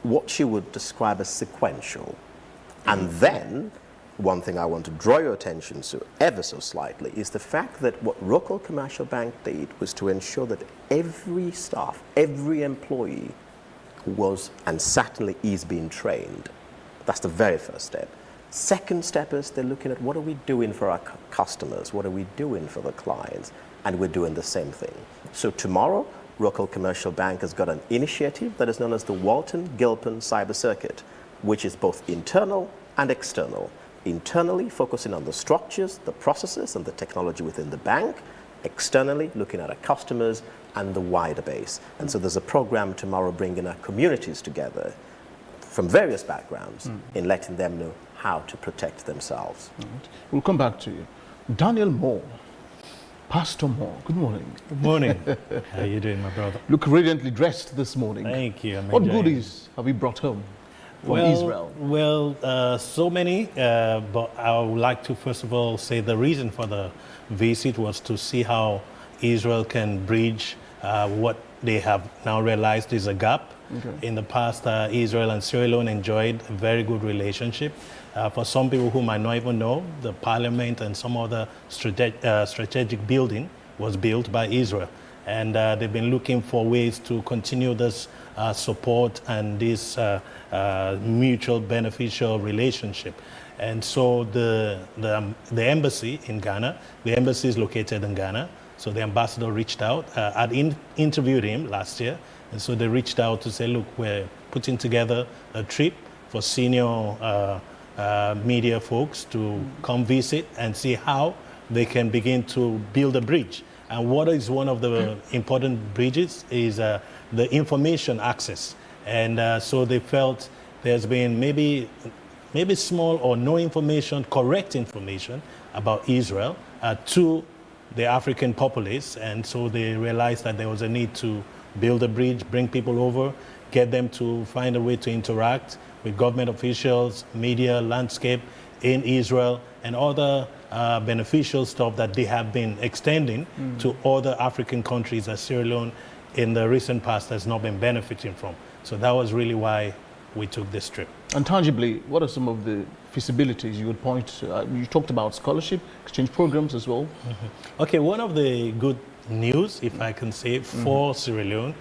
what you would describe as sequential. And then, one thing I want to draw your attention to ever so slightly is the fact that what Wakeup Commercial Bank did was to ensure that every staff, every employee was, and certainly is, being trained. That's the very first step. Second step is they're looking at what are we doing for our customers, what are we doing for the clients, and we're doing the same thing. So tomorrow, Wakeup Commercial Bank has got an initiative that is known as the Walton Gilpin Cyber Circuit, which is both internal and external. Internally, focusing on the structures, the processes, and the technology within the bank. Externally, looking at our customers and the wider base. And so there's a program tomorrow bringing our communities together from various backgrounds in letting them know how to protect themselves. Right. We'll come back to you. Daniel Moore, Pastor Moore, good morning. Good morning. How are you doing, my brother? Look radiantly dressed this morning. Thank you. What goodies have you brought home from Israel? Well, so many, but I would like to first of all say the reason for the visit was to see how Israel can bridge what they have now realized is a gap. Okay. In the past, Israel and Sierra Leone enjoyed a very good relationship. For some people who might not even know, the parliament and some other strategic building was built by Israel. And they've been looking for ways to continue this support and this mutual beneficial relationship. And so the embassy in Ghana, the embassy is located in Ghana. So the ambassador reached out. I'd interviewed him last year. And so they reached out to say, look, we're putting together a trip for senior media folks to come visit and see how they can begin to build a bridge. And what is one of the important bridges is the information access. And so they felt there's been maybe small or no information, correct information about Israel to the African populace. And so they realized that there was a need to build a bridge, bring people over, get them to find a way to interact with government officials, media, landscape in Israel, and other beneficial stuff that they have been extending to other African countries that Sierra Leone in the recent past has not been benefiting from. So that was really why we took this trip. And tangibly, what are some of the feasibilities you would point to? You talked about scholarship, exchange programs as well. Okay, one of the good news, if I can say, for Sierra Leone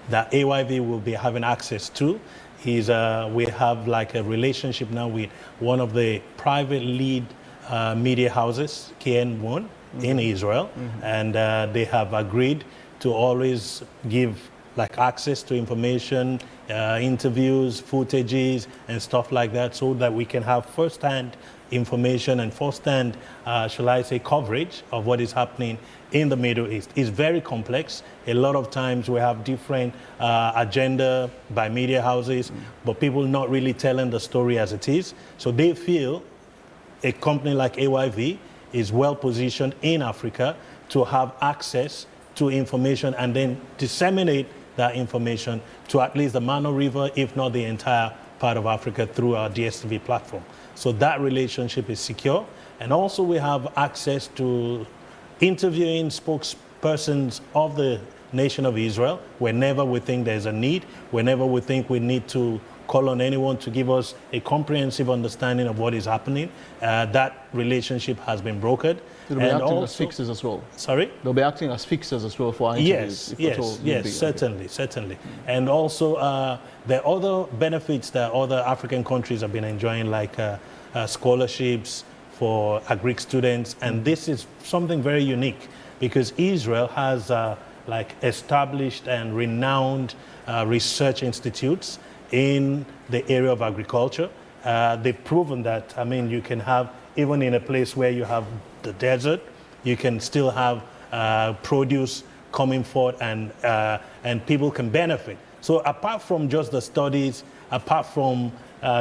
that AYV will be having access to is we have like a relationship now with one of the private lead media houses, KN1, in Israel, and they have agreed to always give like access to information, interviews, footages, and stuff like that, so that we can have first-hand information and first-hand, shall I say, coverage of what is happening in the Middle East. It's very complex. A lot of times we have different agenda by media houses, but people not really telling the story as it is. So they feel a company like AYV is well positioned in Africa to have access to information and then disseminate that information to at least the Mano River, if not the entire part of Africa, through our DSTV platform. So that relationship is secure. And also we have access to interviewing spokespersons of the nation of Israel whenever we think there's a need, whenever we think we need to call on anyone to give us a comprehensive understanding of what is happening. That relationship has been brokered. They'll be acting as fixers as well. Sorry? They'll be acting as fixers as well for our interviews. Yes, certainly. And also there are other benefits that other African countries have been enjoying, like scholarships for Greek students. And this is something very unique because Israel has like established and renowned research institutes in the area of agriculture. They've proven that, I mean, you can have, even in a place where you have the desert, you can still have produce coming forth and people can benefit. So apart from just the studies, apart from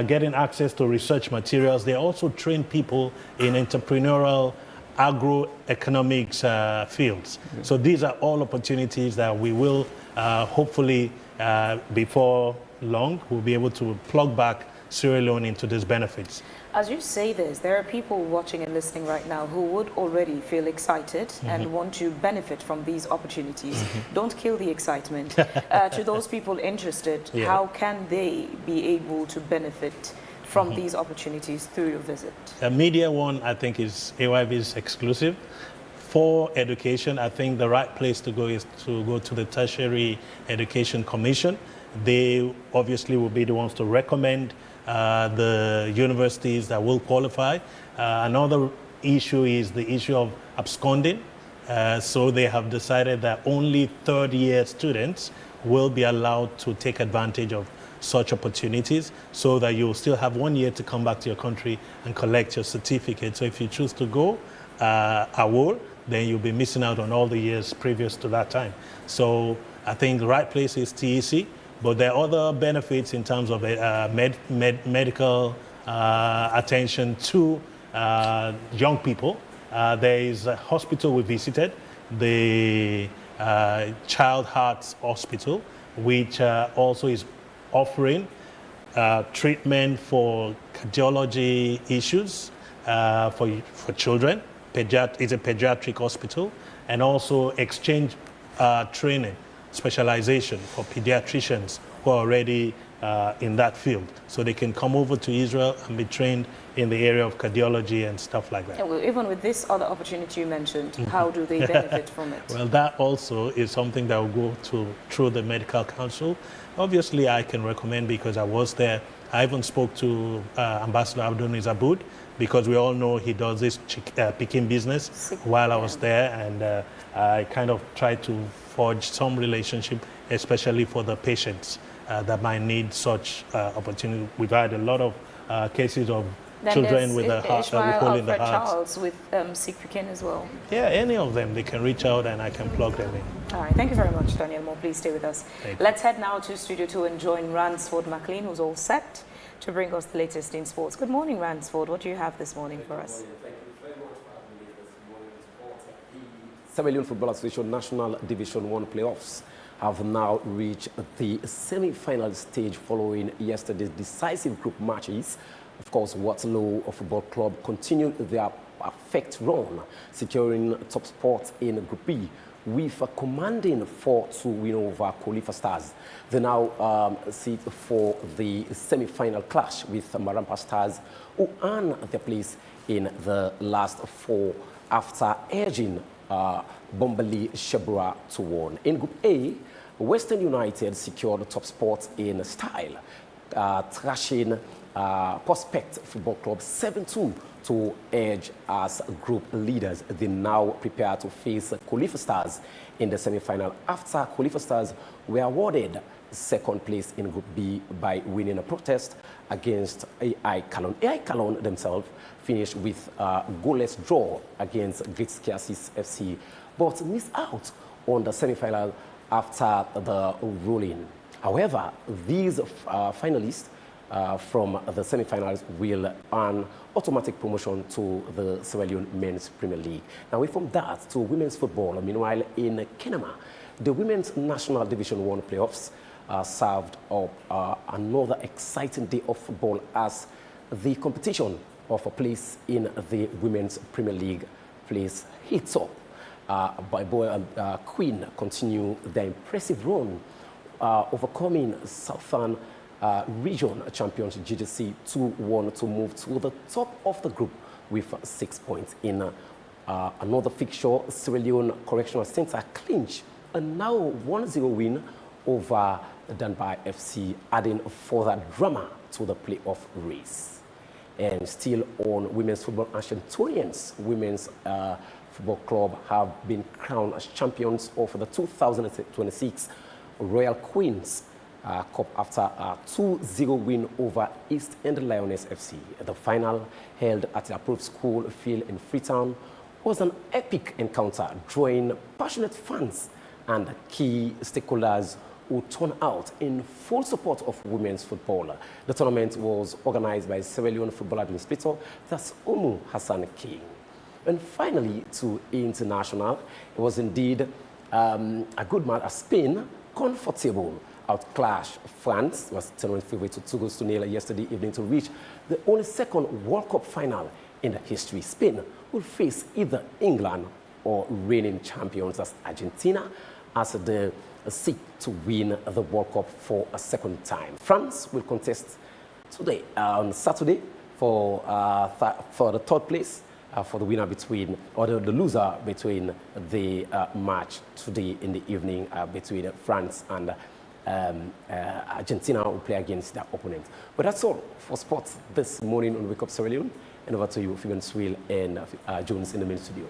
getting access to research materials, they also train people in entrepreneurial agroeconomics fields. So these are all opportunities that we will hopefully before long, we'll be able to plug back Sierra Leone into these benefits. As you say this, there are people watching and listening right now who would already feel excited and want to benefit from these opportunities. Don't kill the excitement. To those people interested, how can they be able to benefit from these opportunities through your visit? Media One, I think, is AYV's exclusive. For education, I think the right place to go is to go to the Tertiary Education Commission. They obviously will be the ones to recommend the universities that will qualify. Another issue is the issue of absconding. So they have decided that only third-year students will be allowed to take advantage of such opportunities, so that you will still have 1 year to come back to your country and collect your certificate. So if you choose to go AWOL, then you'll be missing out on all the years previous to that time. So I think the right place is TEC. But there are other benefits in terms of medical attention to young people. There is a hospital we visited, the Child Heart Hospital, which also is offering treatment for cardiology issues for children. It's a pediatric hospital, and also exchange training, specialization for pediatricians who are already in that field. So they can come over to Israel and be trained in the area of cardiology and stuff like that. Yeah, well, even with this other opportunity you mentioned, how do they benefit from it? Well, that also is something that will go through the medical council. Obviously, I can recommend, because I was there. I even spoke to Ambassador Abdul Aboud, because we all know he does this picking business while I was there, and I kind of tried to forge some relationship, especially for the patients that might need such opportunity. We've had a lot of cases of Then children with there's a heart, we Ishmael call in the Alfred heart. Charles with Sikriken as well. Yeah, any of them, they can reach out and I can plug them in. All right, thank you very much, Daniel Moore. Please stay with us. Thank Let's head now to Studio 2 and join Ransford McLean, who's all set to bring us the latest in sports. Good morning, Ransford. What do you have this morning for us? Sierra Leone Football Association National Division 1 playoffs have now reached the semi-final stage following yesterday's decisive group matches. Of course, Waterloo Football Club continued their perfect run, securing top spot in Group B with a commanding 4-2 win over Khalifa Stars. They now sit for the semi-final clash with Marampa Stars, who earn their place in the last four after edging Bombali Shebra to 1. In Group A, Western United secured the top spot in style, thrashing Prospect Football Club 7-2 to edge as group leaders. They now prepare to face Khalifa Stars in the semi-final after Khalifa Stars were awarded second place in Group B by winning a protest against AI Kalon. AI Kalon themselves finished with a goalless draw against Great Skiasis FC, but missed out on the semi-final after the ruling. However, these finalists from the semi-finals will earn automatic promotion to the Sierra Leone Men's Premier League. Now, away from that to women's football, meanwhile, in Kenema, the Women's National Division 1 playoffs served up another exciting day of football as the competition of a place in the Women's Premier League place heats up. By Boy and Queen continue their impressive run, overcoming Southern Region champions GGC 2-1 to move to the top of the group with 6 points. In another fixture, Sierra Leone Correctional Center clinch a now 1-0 win over Danbai FC, adding further drama to the playoff race. And still on women's football, Ashantonians Women's Football Club have been crowned as champions of the 2026 Royal Queens Cup after a 2-0 win over East End Lioness FC. The final, held at the approved school field in Freetown, was an epic encounter, drawing passionate fans and key stakeholders who turned out in full support of women's football. The tournament was organized by Sierra Leone Football Administrator, that's Umu Hassan King. And finally, to international, it was indeed a good match as Spain comfortable outclash France, was tournament favorite to 2-0 yesterday evening to reach the only second World Cup final in the history. Spain will face either England or reigning champions as Argentina as they seek to win the World Cup for a second time. France will contest today, on Saturday, for the third place, for the winner between, or the loser between the match today in the evening between France and Argentina will play against their opponent. But that's all for sports this morning on Wake Up Sierra Leone. And over to you, Fiona Swill and Jones in the main studio.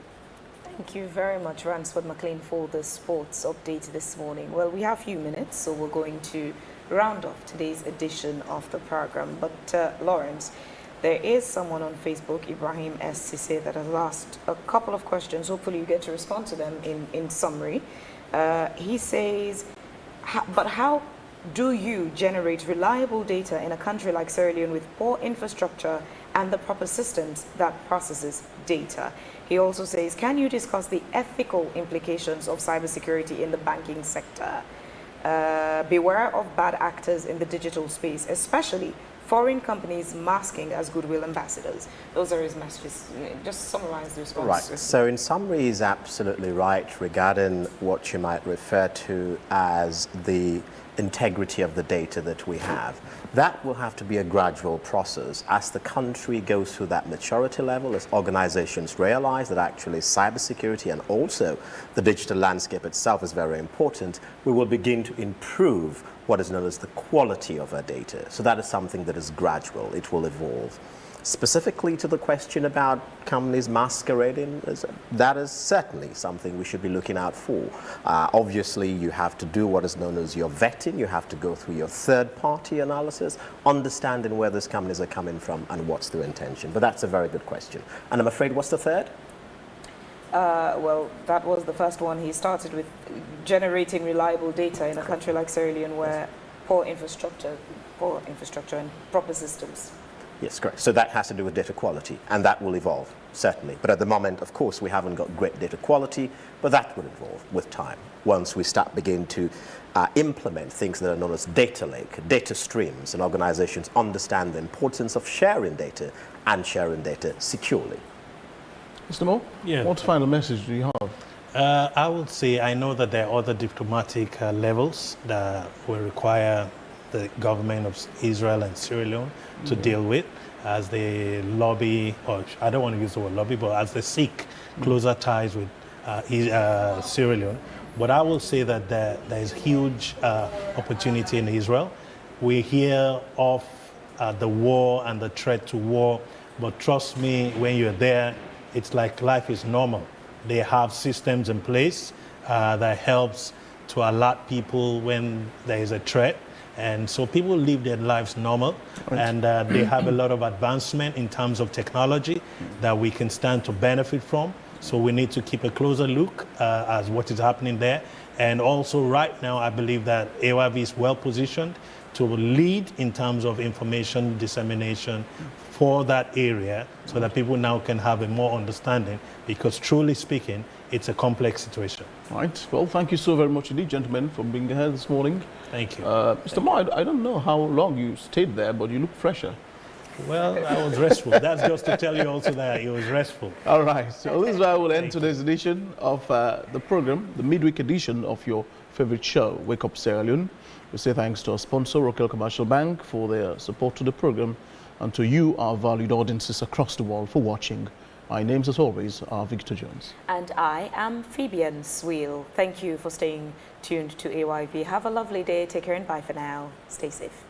Thank you very much, Ransford McLean, for the sports update this morning. Well, we have a few minutes, so we're going to round off today's edition of the program. But Lawrence, there is someone on Facebook, Ibrahim S. Sise, that has asked a couple of questions. Hopefully you get to respond to them in summary. He says, but how do you generate reliable data in a country like Sierra Leone with poor infrastructure and the proper systems that processes data? He also says, can you discuss the ethical implications of cybersecurity in the banking sector? Beware of bad actors in the digital space, especially foreign companies masking as goodwill ambassadors. Those are his messages. Just summarize the response. Right. So in summary, he's absolutely right regarding what you might refer to as the integrity of the data that we have. That will have to be a gradual process as the country goes through that maturity level, as organizations realize that actually cybersecurity and also the digital landscape itself is very important. We will begin to improve what is known as the quality of our data. So that is something that is gradual. It will evolve. Specifically to the question about companies masquerading, that is certainly something we should be looking out for. Obviously, you have to do what is known as your vetting. You have to go through your third-party analysis, understanding where these companies are coming from and what's their intention. But that's a very good question. And I'm afraid, what's the third? Well, that was the first one. He started with generating reliable data in a country like Sierra Leone where poor infrastructure and proper systems. Yes, correct. So that has to do with data quality, and that will evolve, certainly. But at the moment, of course, we haven't got great data quality, but that will evolve with time. Once we start beginning to implement things that are known as data lake, data streams, and organizations understand the importance of sharing data and sharing data securely. Mr. Moore, Yeah. what final message do you have? I would say I know that there are other diplomatic levels that will require the government of Israel and Sierra Leone to deal with as they lobby, or I don't want to use the word lobby, but as they seek closer ties with Sierra Leone. But I will say that there is huge opportunity in Israel. We hear of the war and the threat to war, but trust me, when you're there, it's like life is normal. They have systems in place that helps to alert people when there is a threat. And so people live their lives normal, and they have a lot of advancement in terms of technology that we can stand to benefit from. So we need to keep a closer look as what is happening there. And also right now, I believe that AYV is well positioned to lead in terms of information dissemination for that area so that people now can have a more understanding, because truly speaking, it's a complex situation. Right. Well, thank you so very much indeed, gentlemen, for being here this morning. Thank you. Mr. Ma, I don't know how long you stayed there, but you look fresher. Well, I was restful. That's just to tell you also that it was restful. All right. So this is where we'll end today's edition of the program, the midweek edition of your favorite show, Wake Up Sierra Leone. We say thanks to our sponsor, Wakeup Commercial Bank, for their support to the program, and to you, our valued audiences across the world, for watching. My names, as always, are Victor Jones. And I am Phoebian Sweel. Thank you for staying tuned to AYV. Have a lovely day. Take care and bye for now. Stay safe.